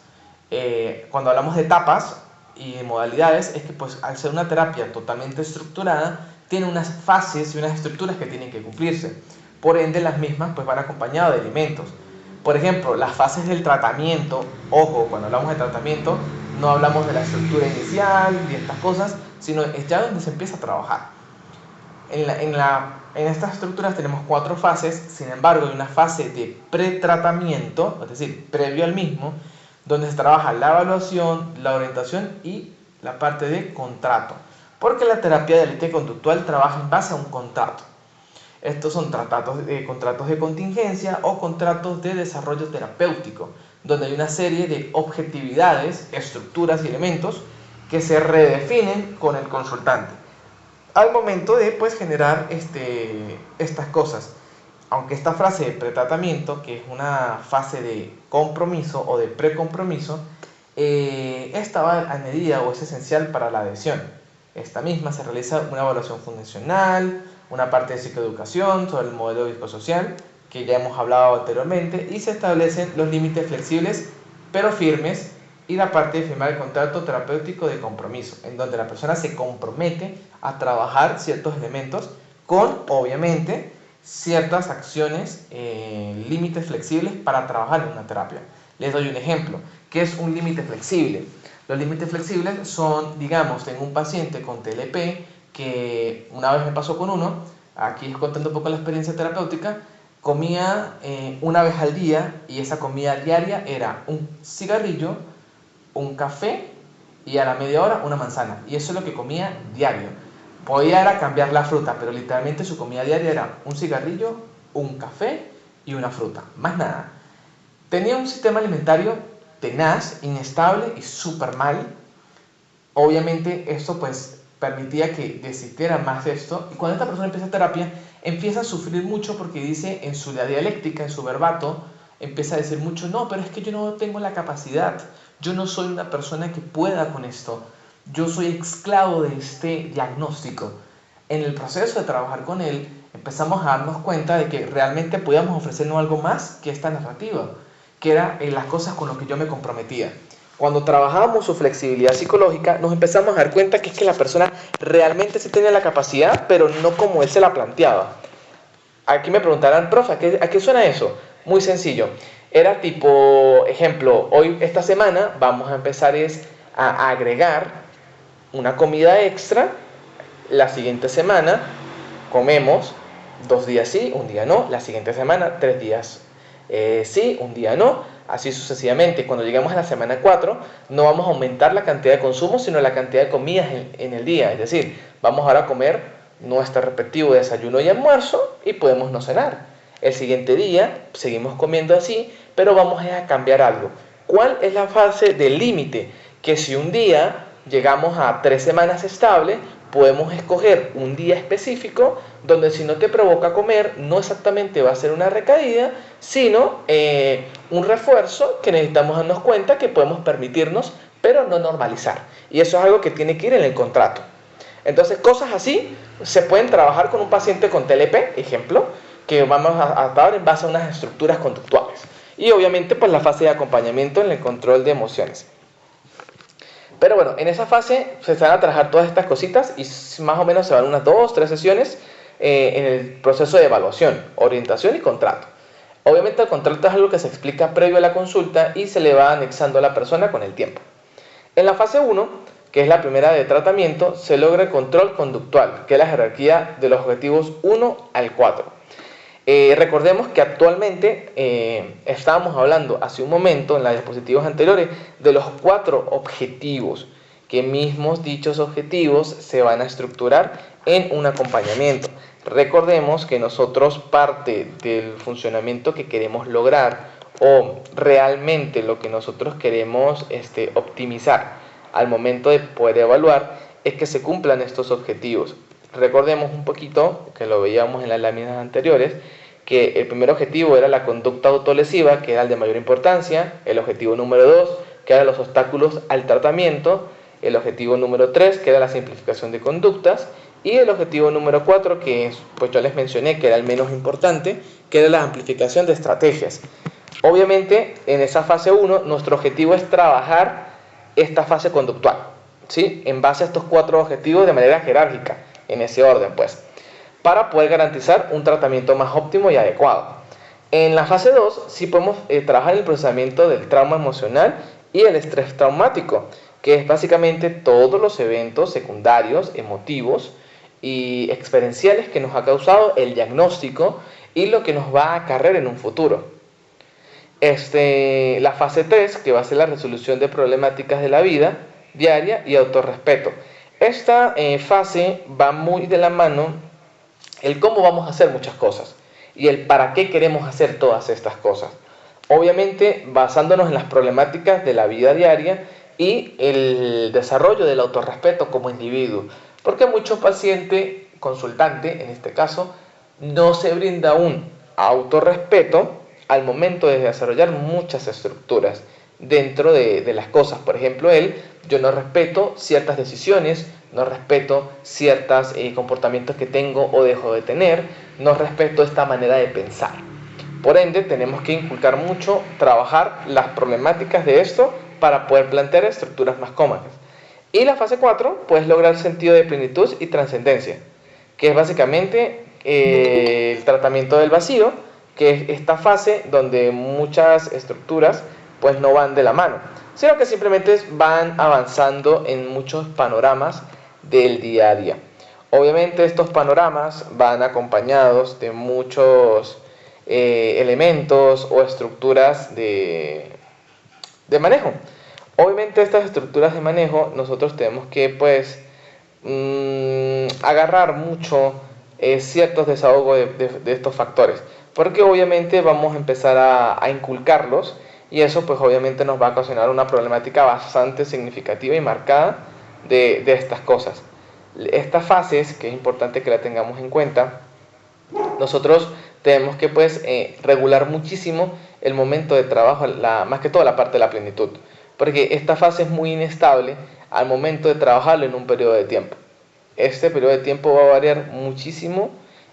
Cuando hablamos de etapas y de modalidades es que pues al ser una terapia totalmente estructurada tiene unas fases y unas estructuras que tienen que cumplirse. Por ende, las mismas pues van acompañadas de elementos. Por ejemplo, las fases del tratamiento, ojo, cuando hablamos de tratamiento, no hablamos de la estructura inicial y estas cosas, sino es ya donde se empieza a trabajar. En estas estructuras tenemos 4 fases, sin embargo hay una fase de pretratamiento, es decir, previo al mismo, donde se trabaja la evaluación, la orientación y la parte de contrato. Porque la terapia dialéctica conductual trabaja en base a un contrato. Estos son contratos de contingencia o contratos de desarrollo terapéutico, donde hay una serie de objetividades, estructuras y elementos que se redefinen con el consultante al momento de pues, generar estas cosas. Aunque esta fase de pretratamiento, que es una fase de compromiso o de precompromiso, esta va añadida o es esencial para la adhesión. Esta misma se realiza una evaluación funcional, una parte de psicoeducación sobre el modelo psicosocial, que ya hemos hablado anteriormente, y se establecen los límites flexibles pero firmes, y la parte de firmar el contrato terapéutico de compromiso, en donde la persona se compromete a trabajar ciertos elementos con, obviamente, ciertas acciones, límites flexibles para trabajar en una terapia. Les doy un ejemplo. ¿Qué es un límite flexible? Los límites flexibles son, digamos, tengo un paciente con TLP que una vez me pasó con uno, aquí contando un poco la experiencia terapéutica, comía una vez al día y esa comida diaria era un cigarrillo, un café y a la media hora una manzana. Y eso es lo que comía diario. Podía cambiar la fruta, pero literalmente su comida diaria era un cigarrillo, un café y una fruta. Más nada. Tenía un sistema alimentario tenaz, inestable y súper mal. Obviamente esto pues permitía que desistiera más de esto. Y cuando esta persona empieza terapia, empieza a sufrir mucho porque dice en su dialéctica, en su verbato, empieza a decir mucho, no, pero es que yo no tengo la capacidad. Yo no soy una persona que pueda con esto. Yo soy esclavo de este diagnóstico. En el proceso de trabajar con él, empezamos a darnos cuenta de que realmente podíamos ofrecernos algo más que esta narrativa, que era las cosas con las que yo me comprometía. Cuando trabajábamos su flexibilidad psicológica, nos empezamos a dar cuenta que es que la persona realmente sí tenía la capacidad, pero no como él se la planteaba. Aquí me preguntarán, profe, ¿a qué suena eso? Muy sencillo. Era tipo, ejemplo, hoy, esta semana, vamos a empezar a agregar una comida extra. La siguiente semana comemos 2 días sí, un día no. La siguiente semana, 3 días sí, un día no. Así sucesivamente. Cuando lleguemos a la semana 4, no vamos a aumentar la cantidad de consumo, sino la cantidad de comidas en el día. Es decir, vamos ahora a comer nuestro respectivo desayuno y almuerzo y podemos no cenar. El siguiente día seguimos comiendo así, pero vamos a cambiar algo. ¿Cuál es la fase del límite? Que si un día llegamos a 3 semanas estable, podemos escoger un día específico donde si no te provoca comer, no exactamente va a ser una recaída, sino un refuerzo que necesitamos darnos cuenta que podemos permitirnos, pero no normalizar. Y eso es algo que tiene que ir en el contrato. Entonces, cosas así se pueden trabajar con un paciente con TLP, ejemplo, que vamos a tratar en base a unas estructuras conductuales. Y obviamente pues la fase de acompañamiento en el control de emociones. Pero bueno, en esa fase se van a trabajar todas estas cositas y más o menos se van unas 2 o 3 sesiones en el proceso de evaluación, orientación y contrato. Obviamente el contrato es algo que se explica previo a la consulta y se le va anexando a la persona con el tiempo. En la fase 1, que es la primera de tratamiento, se logra el control conductual, que es la jerarquía de los objetivos 1 al 4. Recordemos que actualmente estábamos hablando hace un momento en las diapositivas anteriores de los 4 objetivos, que mismos dichos objetivos se van a estructurar en un acompañamiento. Recordemos que nosotros parte del funcionamiento que queremos lograr o realmente lo que nosotros queremos optimizar al momento de poder evaluar es que se cumplan estos objetivos. Recordemos un poquito, que lo veíamos en las láminas anteriores, que el primer objetivo era la conducta autolesiva, que era el de mayor importancia. El objetivo número 2, que eran los obstáculos al tratamiento. El objetivo número 3, que era la simplificación de conductas. Y el objetivo número 4, que pues yo les mencioné que era el menos importante, que era la amplificación de estrategias. Obviamente, en esa fase 1, nuestro objetivo es trabajar esta fase conductual, ¿sí? En base a estos 4 objetivos de manera jerárquica, en ese orden, pues. para poder garantizar un tratamiento más óptimo y adecuado. En la fase 2 sí podemos trabajar en el procesamiento del trauma emocional y el estrés traumático, que es básicamente todos los eventos secundarios, emotivos y experienciales que nos ha causado el diagnóstico y lo que nos va a acarrear en un futuro. La fase 3, que va a ser la resolución de problemáticas de la vida diaria y autorrespeto. Esta fase va muy de la mano el cómo vamos a hacer muchas cosas y el para qué queremos hacer todas estas cosas. Obviamente basándonos en las problemáticas de la vida diaria y el desarrollo del autorrespeto como individuo. Porque muchos pacientes, consultante en este caso, no se brinda un autorrespeto al momento de desarrollar muchas estructuras dentro de las cosas. Por ejemplo, yo no respeto ciertas decisiones, no respeto ciertos comportamientos que tengo o dejo de tener, no respeto esta manera de pensar. Por ende, tenemos que inculcar mucho, trabajar las problemáticas de esto para poder plantear estructuras más cómodas. Y la fase 4, pues lograr sentido de plenitud y trascendencia, que es básicamente el tratamiento del vacío, que es esta fase donde muchas estructuras pues no van de la mano, sino que simplemente van avanzando en muchos panoramas del día a día. Obviamente estos panoramas van acompañados de muchos elementos o estructuras de manejo. Obviamente estas estructuras de manejo nosotros tenemos que pues agarrar mucho ciertos desahogos de estos factores, porque obviamente vamos a empezar a inculcarlos y eso pues obviamente nos va a ocasionar una problemática bastante significativa y marcada de estas cosas. Estas fases, que es importante que la tengamos en cuenta, nosotros tenemos que pues regular muchísimo el momento de trabajo, más que todo la parte de la plenitud, porque esta fase es muy inestable al momento de trabajarlo en un periodo de tiempo. Este periodo de tiempo va a variar muchísimo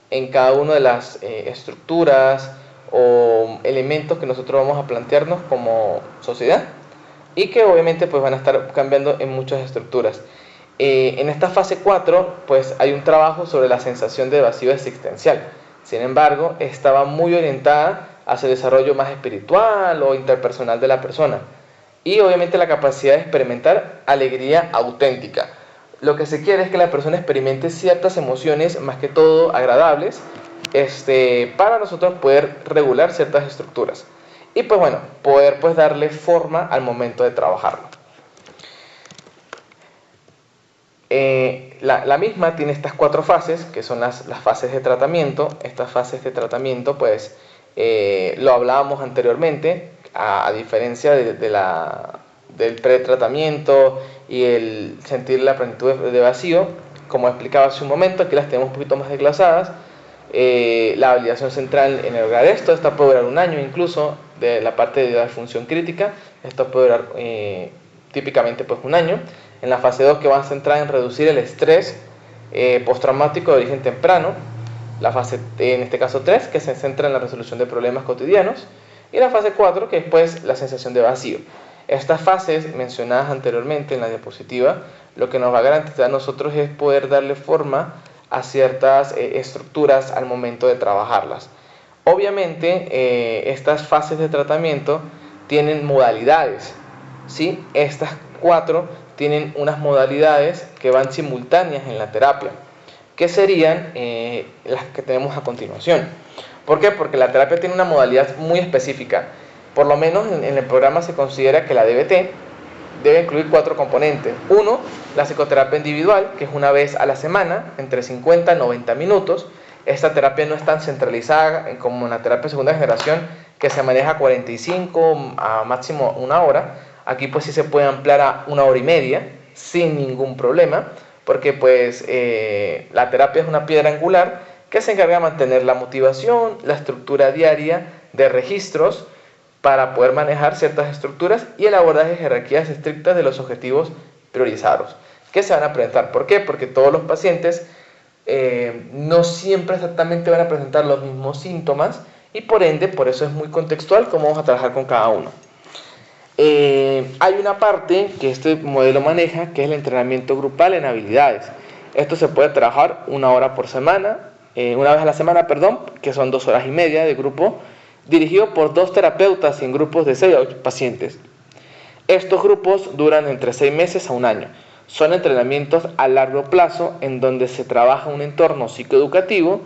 en cada una de las estructuras o elementos que nosotros vamos a plantearnos como sociedad y que obviamente pues van a estar cambiando en muchas estructuras. En esta fase 4 pues hay un trabajo sobre la sensación de vacío existencial. Sin embargo, estaba muy orientada hacia el desarrollo más espiritual o interpersonal de la persona y obviamente la capacidad de experimentar alegría auténtica. Lo que se quiere es que la persona experimente ciertas emociones, más que todo agradables, para nosotros poder regular ciertas estructuras y pues bueno, poder pues darle forma al momento de trabajarlo. La misma tiene estas 4 fases, que son las fases de tratamiento. Estas fases de tratamiento, pues, lo hablábamos anteriormente, a diferencia del pretratamiento y el sentir la plenitud de vacío. Como explicaba hace un momento, aquí las tenemos un poquito más desglasadas. La validación central en el lograr esto, esta puede durar un año incluso, de la parte de la función crítica, esto puede durar típicamente pues un año. En la fase 2, que va a centrar en reducir el estrés postraumático de origen temprano. La fase, en este caso 3, que se centra en la resolución de problemas cotidianos. Y la fase 4, que es pues la sensación de vacío. Estas fases mencionadas anteriormente en la diapositiva, lo que nos va a garantizar a nosotros es poder darle forma a ciertas estructuras al momento de trabajarlas. Obviamente, estas fases de tratamiento tienen modalidades, ¿sí? Estas 4 tienen unas modalidades que van simultáneas en la terapia, que serían las que tenemos a continuación. ¿Por qué? Porque la terapia tiene una modalidad muy específica. Por lo menos en el programa se considera que la DBT debe incluir 4 componentes. 1, la psicoterapia individual, que es una vez a la semana, entre 50 y 90 minutos. Esta terapia no es tan centralizada como en la terapia de segunda generación, que se maneja 45 a máximo 1 hora. Aquí pues sí se puede ampliar a 1 hora y media sin ningún problema, porque pues la terapia es una piedra angular que se encarga de mantener la motivación, la estructura diaria de registros para poder manejar ciertas estructuras y el abordaje de jerarquías estrictas de los objetivos priorizados que se van a presentar. ¿Por qué? Porque todos los pacientes no siempre exactamente van a presentar los mismos síntomas y por ende, por eso es muy contextual cómo vamos a trabajar con cada uno. Hay una parte que este modelo maneja, que es el entrenamiento grupal en habilidades. Esto se puede trabajar 1 hora por semana, una vez a la semana, perdón, que son 2 horas y media de grupo, dirigido por 2 terapeutas en grupos de 6 a 8 pacientes. Estos grupos duran entre 6 meses a un año. Son entrenamientos a largo plazo en donde se trabaja un entorno psicoeducativo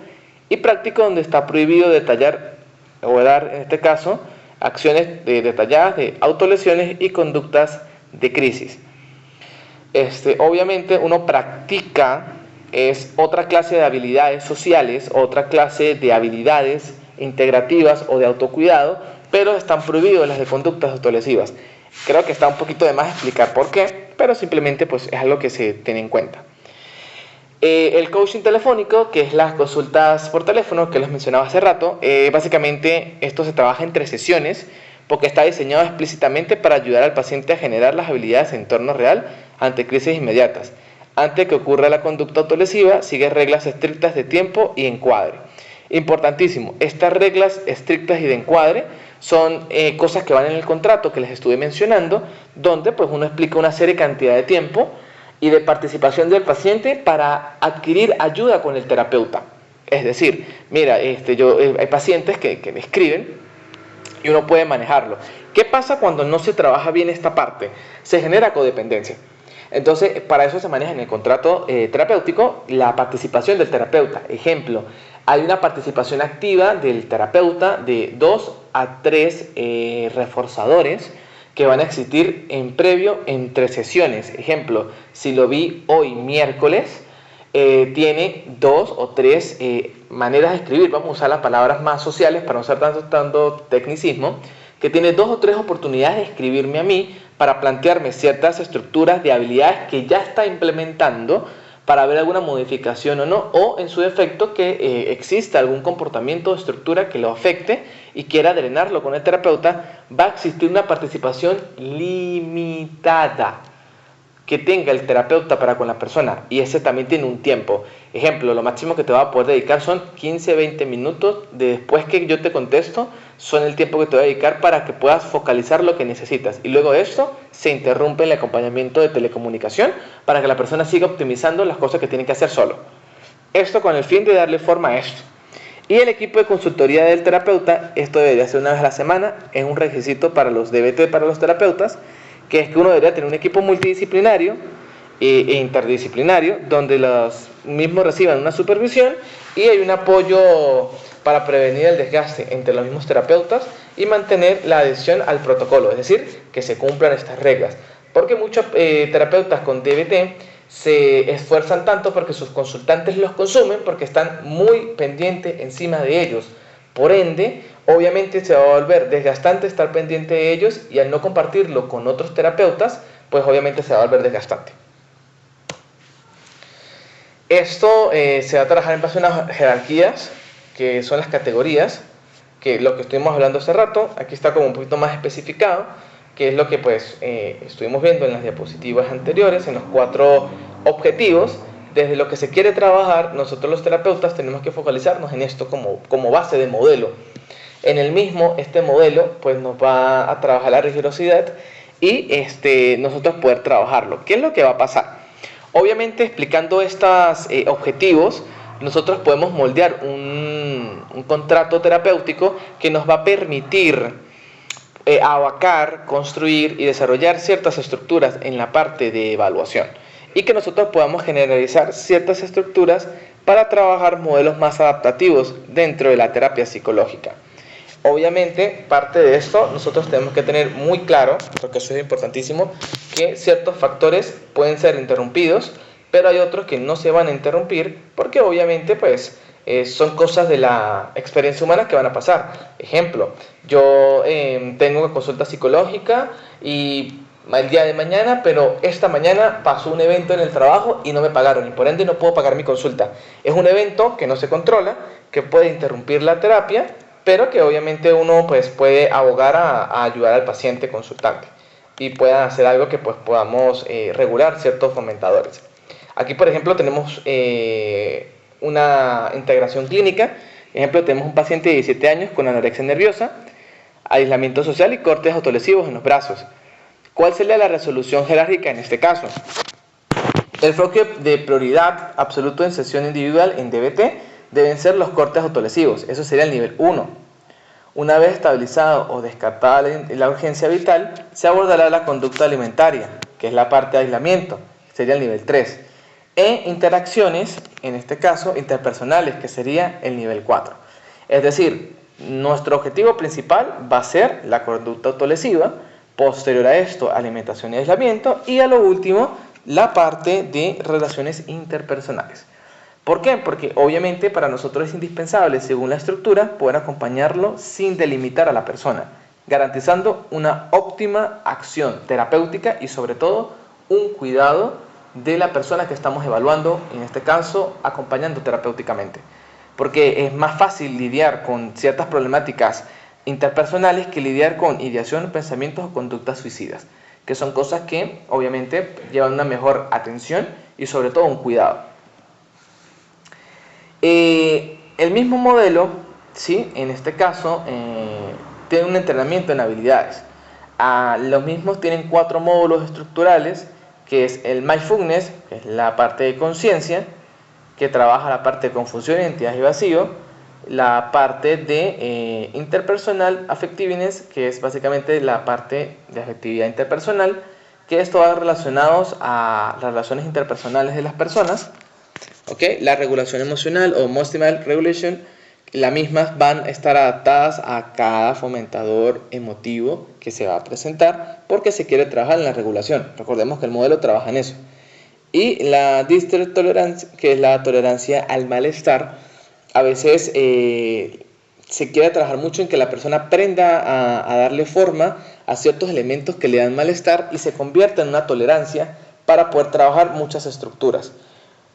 y práctico donde está prohibido detallar o dar, en este caso, acciones detalladas de autolesiones y conductas de crisis. Obviamente uno practica es otra clase de habilidades sociales, otra clase de habilidades integrativas o de autocuidado, pero están prohibidos las de conductas autolesivas. Creo que está un poquito de más explicar por qué, pero simplemente pues es algo que se tiene en cuenta. El coaching telefónico, que es las consultas por teléfono que les mencionaba hace rato, básicamente esto se trabaja en 3 sesiones porque está diseñado explícitamente para ayudar al paciente a generar las habilidades en entorno real ante crisis inmediatas. Antes de que ocurra la conducta autolesiva, sigue reglas estrictas de tiempo y encuadre. Importantísimo, estas reglas estrictas y de encuadre son cosas que van en el contrato que les estuve mencionando, donde pues uno explica una serie cantidad de tiempo y de participación del paciente para adquirir ayuda con el terapeuta. Es decir, mira, hay pacientes que me escriben y uno puede manejarlo. ¿Qué pasa cuando no se trabaja bien esta parte? Se genera codependencia. Entonces, para eso se maneja en el contrato terapéutico la participación del terapeuta. Ejemplo, hay una participación activa del terapeuta de 2 a 3 reforzadores que van a existir en 3 sesiones. Ejemplo, si lo vi hoy miércoles, tiene 2 o 3 maneras de escribir. Vamos a usar las palabras más sociales para no usar tanto tecnicismo, que tiene 2 o 3 oportunidades de escribirme a mí para plantearme ciertas estructuras de habilidades que ya está implementando para ver alguna modificación o no, o en su defecto que exista algún comportamiento o estructura que lo afecte y quiera drenarlo con el terapeuta. Va a existir una participación limitada que tenga el terapeuta para con la persona, y ese también tiene un tiempo. Ejemplo, lo máximo que te va a poder dedicar son 15-20 minutos después que yo te contesto, son el tiempo que te voy a dedicar para que puedas focalizar lo que necesitas, y luego de esto se interrumpe el acompañamiento de telecomunicación para que la persona siga optimizando las cosas que tiene que hacer solo. Esto con el fin de darle forma a esto. Y el equipo de consultoría del terapeuta, esto debería ser una vez a la semana, es un requisito para los DBT, para los terapeutas, que es que uno debería tener un equipo multidisciplinario e interdisciplinario, donde los mismos reciban una supervisión y hay un apoyo para prevenir el desgaste entre los mismos terapeutas y mantener la adhesión al protocolo, es decir, que se cumplan estas reglas. Porque muchos terapeutas con DBT se esfuerzan tanto porque sus consultantes los consumen, porque están muy pendientes encima de ellos. Por ende, obviamente se va a volver desgastante estar pendiente de ellos, y al no compartirlo con otros terapeutas, pues obviamente se va a volver desgastante. Esto se va a trabajar en base a unas jerarquías, que son las categorías, que lo que estuvimos hablando hace rato, aquí está como un poquito más especificado, que es lo que pues estuvimos viendo en las diapositivas anteriores, en los 4 objetivos. Desde lo que se quiere trabajar, nosotros los terapeutas tenemos que focalizarnos en esto como base de modelo. En el mismo, este modelo pues nos va a trabajar la rigurosidad y nosotros poder trabajarlo. ¿Qué es lo que va a pasar? Obviamente, explicando estos objetivos, nosotros podemos moldear un contrato terapéutico que nos va a permitir abarcar, construir y desarrollar ciertas estructuras en la parte de evaluación, y que nosotros podamos generalizar ciertas estructuras para trabajar modelos más adaptativos dentro de la terapia psicológica. Obviamente, parte de esto nosotros tenemos que tener muy claro, porque eso es importantísimo, que ciertos factores pueden ser interrumpidos, pero hay otros que no se van a interrumpir porque obviamente pues son cosas de la experiencia humana que van a pasar. Ejemplo, yo tengo consulta psicológica y el día de mañana, pero esta mañana pasó un evento en el trabajo y no me pagaron, y por ende no puedo pagar mi consulta. Es un evento que no se controla, que puede interrumpir la terapia, pero que obviamente uno pues puede abogar a ayudar al paciente consultante y pueda hacer algo que pues podamos regular ciertos fomentadores. Aquí, por ejemplo, tenemos una integración clínica. Ejemplo, tenemos un paciente de 17 años con anorexia nerviosa, aislamiento social y cortes autolesivos en los brazos. ¿Cuál sería la resolución jerárquica en este caso? El enfoque de prioridad absoluto en sesión individual en DBT deben ser los cortes autolesivos. Eso sería el nivel 1. Una vez estabilizado o descartada la urgencia vital, se abordará la conducta alimentaria, que es la parte de aislamiento, sería el nivel 3. E interacciones, en este caso, interpersonales, que sería el nivel 4. Es decir, nuestro objetivo principal va a ser la conducta autolesiva, posterior a esto, alimentación y aislamiento, y a lo último, la parte de relaciones interpersonales. ¿Por qué? Porque obviamente para nosotros es indispensable, según la estructura, poder acompañarlo sin delimitar a la persona, garantizando una óptima acción terapéutica y sobre todo un cuidado de la persona que estamos evaluando, en este caso acompañando terapéuticamente. Porque es más fácil lidiar con ciertas problemáticas interpersonales que lidiar con ideación, pensamientos o conductas suicidas, que son cosas que obviamente llevan una mejor atención y sobre todo un cuidado. El mismo modelo, ¿sí? En este caso, tiene un entrenamiento en habilidades. Los mismos tienen 4 módulos estructurales, que es el Mindfulness, que es la parte de conciencia, que trabaja la parte de confusión, identidad y vacío, la parte de interpersonal affectiveness, que es básicamente la parte de afectividad interpersonal, que esto va relacionados a las relaciones interpersonales de las personas. ¿Okay? La regulación emocional o emotional regulation, las mismas van a estar adaptadas a cada fomentador emotivo que se va a presentar porque se quiere trabajar en la regulación. Recordemos que el modelo trabaja en eso. Y la distress tolerance, que es la tolerancia al malestar, a veces se quiere trabajar mucho en que la persona aprenda a darle forma a ciertos elementos que le dan malestar y se convierta en una tolerancia para poder trabajar muchas estructuras.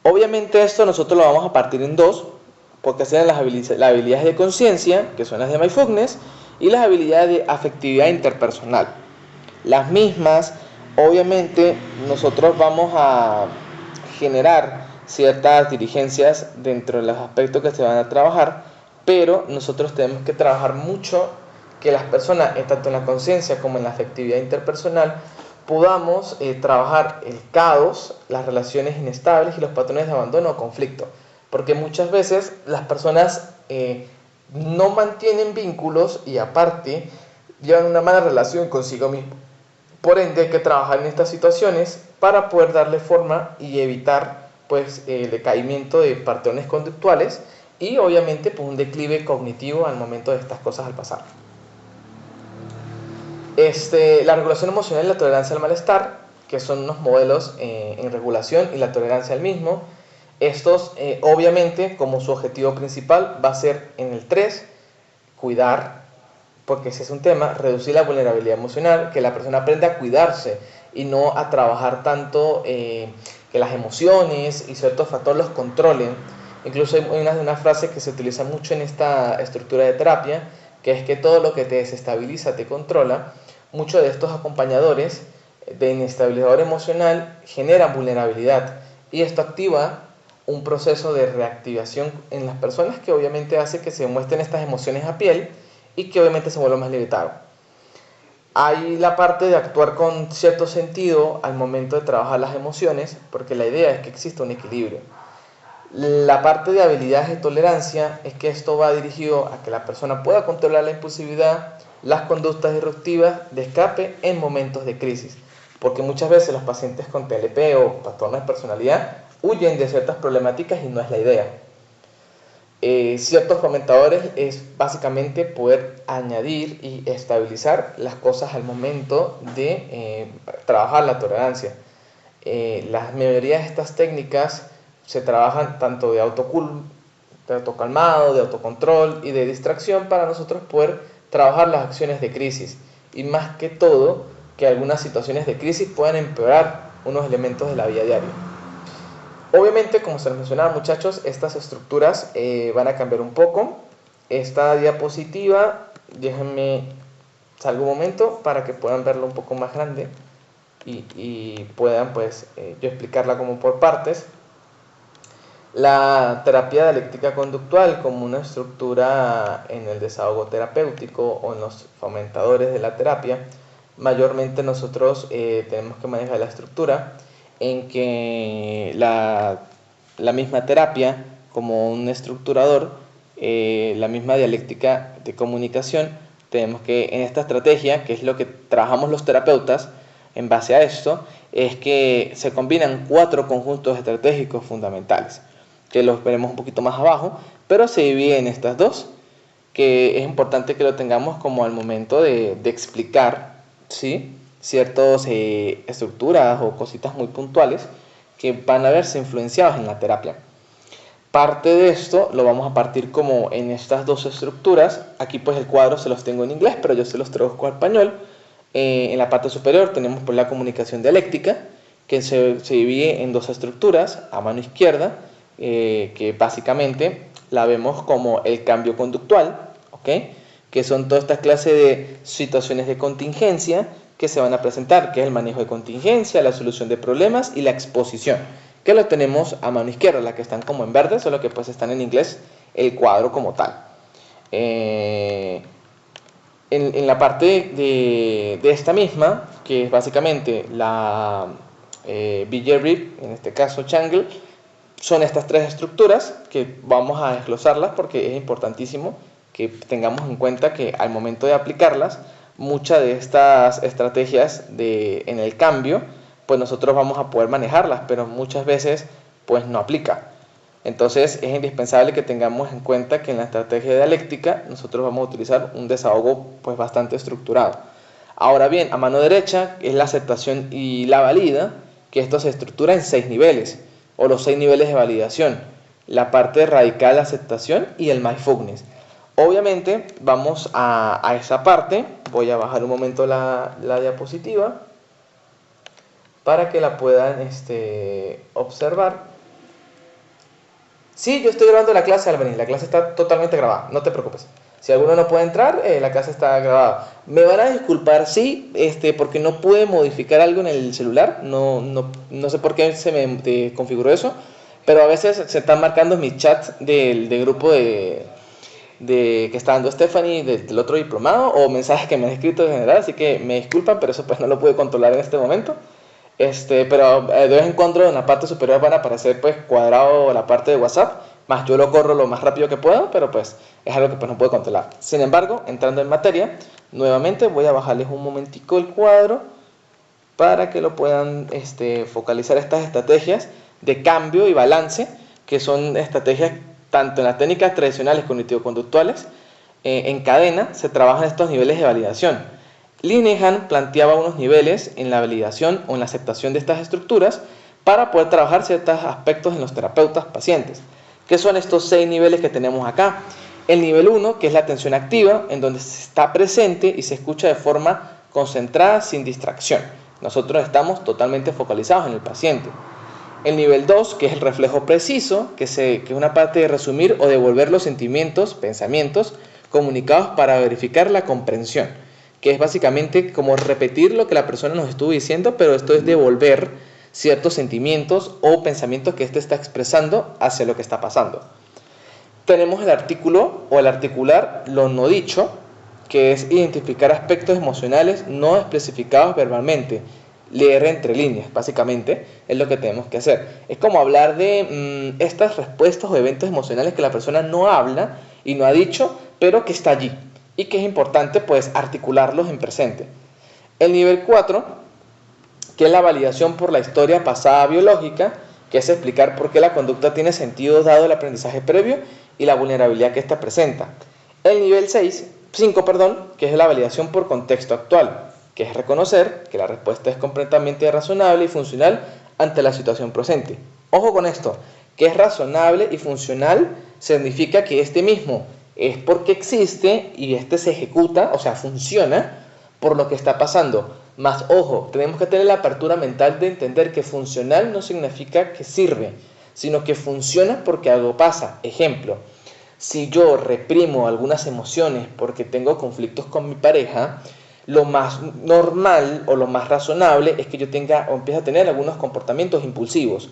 Obviamente esto nosotros lo vamos a partir en 2, porque serían las habilidades de conciencia, que son las de Mindfulness, y las habilidades de afectividad interpersonal. Las mismas, obviamente, nosotros vamos a generar ciertas diligencias dentro de los aspectos que se van a trabajar, pero nosotros tenemos que trabajar mucho que las personas, tanto en la conciencia como en la afectividad interpersonal, podamos trabajar el caos, las relaciones inestables y los patrones de abandono o conflicto. Porque muchas veces las personas no mantienen vínculos y aparte llevan una mala relación consigo mismo. Por ende hay que trabajar en estas situaciones para poder darle forma y evitar pues, el decaimiento de patrones conductuales y obviamente pues, un declive cognitivo al momento de estas cosas al pasar. La regulación emocional y la tolerancia al malestar, que son unos modelos en regulación y la tolerancia al mismo. Estos, obviamente, como su objetivo principal va a ser en el 3, cuidar, porque ese es un tema, reducir la vulnerabilidad emocional, que la persona aprenda a cuidarse y no a trabajar tanto que las emociones y ciertos factores los controlen. Incluso hay una frase que se utiliza mucho en esta estructura de terapia, que es que todo lo que te desestabiliza te controla. Muchos de estos acompañadores de inestabilizador emocional generan vulnerabilidad y esto activa un proceso de reactivación en las personas que obviamente hace que se muestren estas emociones a piel y que obviamente se vuelva más limitado. Hay la parte de actuar con cierto sentido al momento de trabajar las emociones, porque la idea es que exista un equilibrio. La parte de habilidades de tolerancia es que esto va dirigido a que la persona pueda controlar la impulsividad, las conductas disruptivas de escape en momentos de crisis, porque muchas veces los pacientes con TLP o trastornos de personalidad huyen de ciertas problemáticas y no es la idea. Ciertos fomentadores es básicamente poder añadir y estabilizar las cosas al momento de trabajar la tolerancia. La mayoría de estas técnicas se trabajan tanto de autocalmado, de autocontrol y de distracción para nosotros poder trabajar las acciones de crisis y más que todo que algunas situaciones de crisis puedan empeorar unos elementos de la vida diaria. Obviamente, como se les mencionaba, muchachos, estas estructuras van a cambiar un poco. Esta diapositiva, déjenme salgo un momento para que puedan verlo un poco más grande y puedan pues yo explicarla como por partes. La terapia dialéctica conductual como una estructura en el desahogo terapéutico o en los fomentadores de la terapia, mayormente nosotros tenemos que manejar la estructura en que la misma terapia como un estructurador, la misma dialéctica de comunicación, tenemos que en esta estrategia, que es lo que trabajamos los terapeutas, en base a esto, es que se combinan 4 conjuntos estratégicos fundamentales, que los veremos un poquito más abajo, pero se dividen en estas 2, que es importante que lo tengamos como al momento de explicar, ¿sí?, ciertas estructuras o cositas muy puntuales que van a verse influenciadas en la terapia. Parte de esto lo vamos a partir como en estas 2 estructuras. Aquí pues el cuadro se los tengo en inglés, pero yo se los traduzco al español. En la parte superior tenemos pues la comunicación dialéctica, que se divide en 2 estructuras, a mano izquierda, que básicamente la vemos como el cambio conductual, ¿ok?, que son todas estas clases de situaciones de contingencia que se van a presentar, que es el manejo de contingencia, la solución de problemas y la exposición, que lo tenemos a mano izquierda, las que están como en verde, solo que pues están en inglés el cuadro como tal. En la parte de esta misma, que es básicamente la BJ-RIP, en este caso Changle, son estas 3 estructuras que vamos a desglosarlas porque es importantísimo que tengamos en cuenta que al momento de aplicarlas, muchas de estas estrategias en el cambio, pues nosotros vamos a poder manejarlas, pero muchas veces pues no aplica. Entonces es indispensable que tengamos en cuenta que en la estrategia dialéctica nosotros vamos a utilizar un desahogo pues bastante estructurado. Ahora bien, a mano derecha es la aceptación y la valida, que esto se estructura en 6 niveles, o los 6 niveles de validación: la parte radical de aceptación y el mindfulness. Obviamente vamos a esa parte. Voy a bajar un momento la diapositiva para que la puedan observar. Sí, yo estoy grabando la clase, Albany. La clase está totalmente grabada, no te preocupes. Si alguno no puede entrar, la clase está grabada. Me van a disculpar, sí, porque no pude modificar algo en el celular. No sé por qué se me configuró eso, pero a veces se están marcando mis chats del grupo que está dando Stephanie del otro diplomado, o mensajes que me han escrito en general, así que me disculpan, pero eso pues no lo pude controlar en este momento. Pero de vez en cuando en la parte superior van a aparecer pues cuadrado la parte de WhatsApp, más yo lo corro lo más rápido que puedo, pero pues es algo que pues no puedo controlar. Sin embargo, entrando en materia, nuevamente voy a bajarles un momentico el cuadro para que lo puedan focalizar estas estrategias de cambio y balance, que son estrategias tanto en las técnicas tradicionales cognitivo-conductuales. En cadena se trabajan estos niveles de validación. Linehan planteaba unos niveles en la validación o en la aceptación de estas estructuras para poder trabajar ciertos aspectos en los terapeutas pacientes. ¿Qué son estos 6 niveles que tenemos acá? El nivel 1, que es la atención activa, en donde se está presente y se escucha de forma concentrada, sin distracción. Nosotros estamos totalmente focalizados en el paciente. El nivel 2, que es el reflejo preciso, que es una parte de resumir o devolver los sentimientos, pensamientos comunicados para verificar la comprensión, que es básicamente como repetir lo que la persona nos estuvo diciendo, pero esto es devolver ciertos sentimientos o pensamientos que éste está expresando hacia lo que está pasando. Tenemos el artículo o el articular lo no dicho, que es identificar aspectos emocionales no especificados verbalmente, leer entre líneas, básicamente es lo que tenemos que hacer. Es como hablar de estas respuestas o eventos emocionales que la persona no habla y no ha dicho, pero que está allí y que es importante pues articularlos en presente. El nivel 4, que es la validación por la historia pasada biológica, que es explicar por qué la conducta tiene sentido dado el aprendizaje previo y la vulnerabilidad que ésta presenta. El nivel 5, que es la validación por contexto actual, que es reconocer que la respuesta es completamente razonable y funcional ante la situación presente. Ojo con esto, que es razonable y funcional significa que este mismo es porque existe y se ejecuta, o sea, funciona por lo que está pasando. Más ojo, tenemos que tener la apertura mental de entender que funcional no significa que sirve, sino que funciona porque algo pasa. Ejemplo, si yo reprimo algunas emociones porque tengo conflictos con mi pareja, lo más normal o lo más razonable es que yo tenga o empiece a tener algunos comportamientos impulsivos.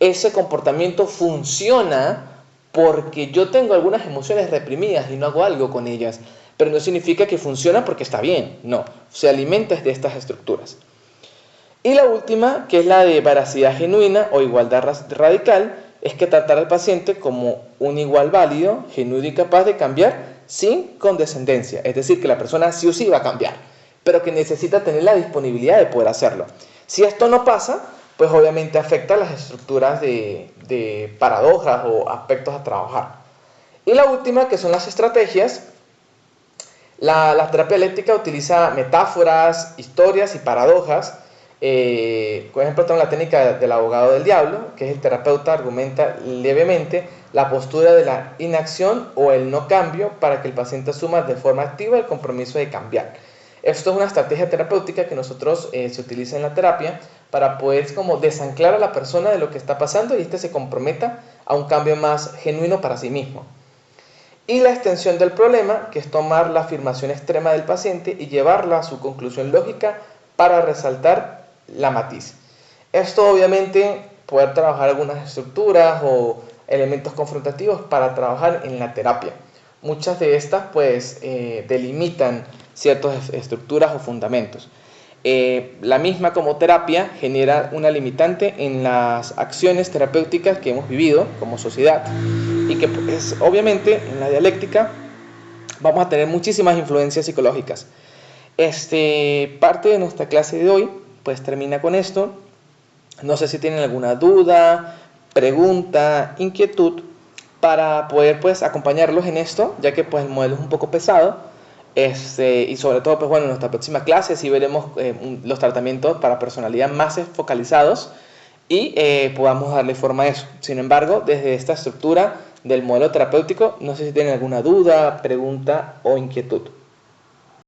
Ese comportamiento funciona porque yo tengo algunas emociones reprimidas y no hago algo con ellas, pero no significa que funciona porque está bien, no, se alimenta de estas estructuras. Y la última, que es la de veracidad genuina o igualdad radical, es que tratar al paciente como un igual válido, genuino y capaz de cambiar sin condescendencia. Es decir, que la persona sí o sí va a cambiar, pero que necesita tener la disponibilidad de poder hacerlo. Si esto no pasa, pues obviamente afecta las estructuras de paradojas o aspectos a trabajar. Y la última, que son las estrategias. La terapia dialéctica utiliza metáforas, historias y paradojas. Por ejemplo, tengo la técnica del abogado del diablo, que es el terapeuta argumenta levemente la postura de la inacción o el no cambio para que el paciente asuma de forma activa el compromiso de cambiar. Esto es una estrategia terapéutica que nosotros se utiliza en la terapia para poder como desanclar a la persona de lo que está pasando y éste se comprometa a un cambio más genuino para sí mismo. Y la extensión del problema, que es tomar la afirmación extrema del paciente y llevarla a su conclusión lógica para resaltar la matiz. Esto obviamente poder trabajar algunas estructuras o elementos confrontativos para trabajar en la terapia. Muchas de estas pues delimitan ciertas estructuras o fundamentos. La misma como terapia genera una limitante en las acciones terapéuticas que hemos vivido como sociedad y que pues, obviamente en la dialéctica vamos a tener muchísimas influencias psicológicas. Parte de nuestra clase de hoy pues termina con esto. No sé si tienen alguna duda, pregunta, inquietud para poder pues acompañarlos en esto, ya que pues el modelo es un poco pesado. Y sobre todo, pues bueno, en nuestra próxima clase sí veremos los tratamientos para personalidad más focalizados y podamos darle forma a eso. Sin embargo, desde esta estructura del modelo terapéutico, no sé si tienen alguna duda, pregunta o inquietud.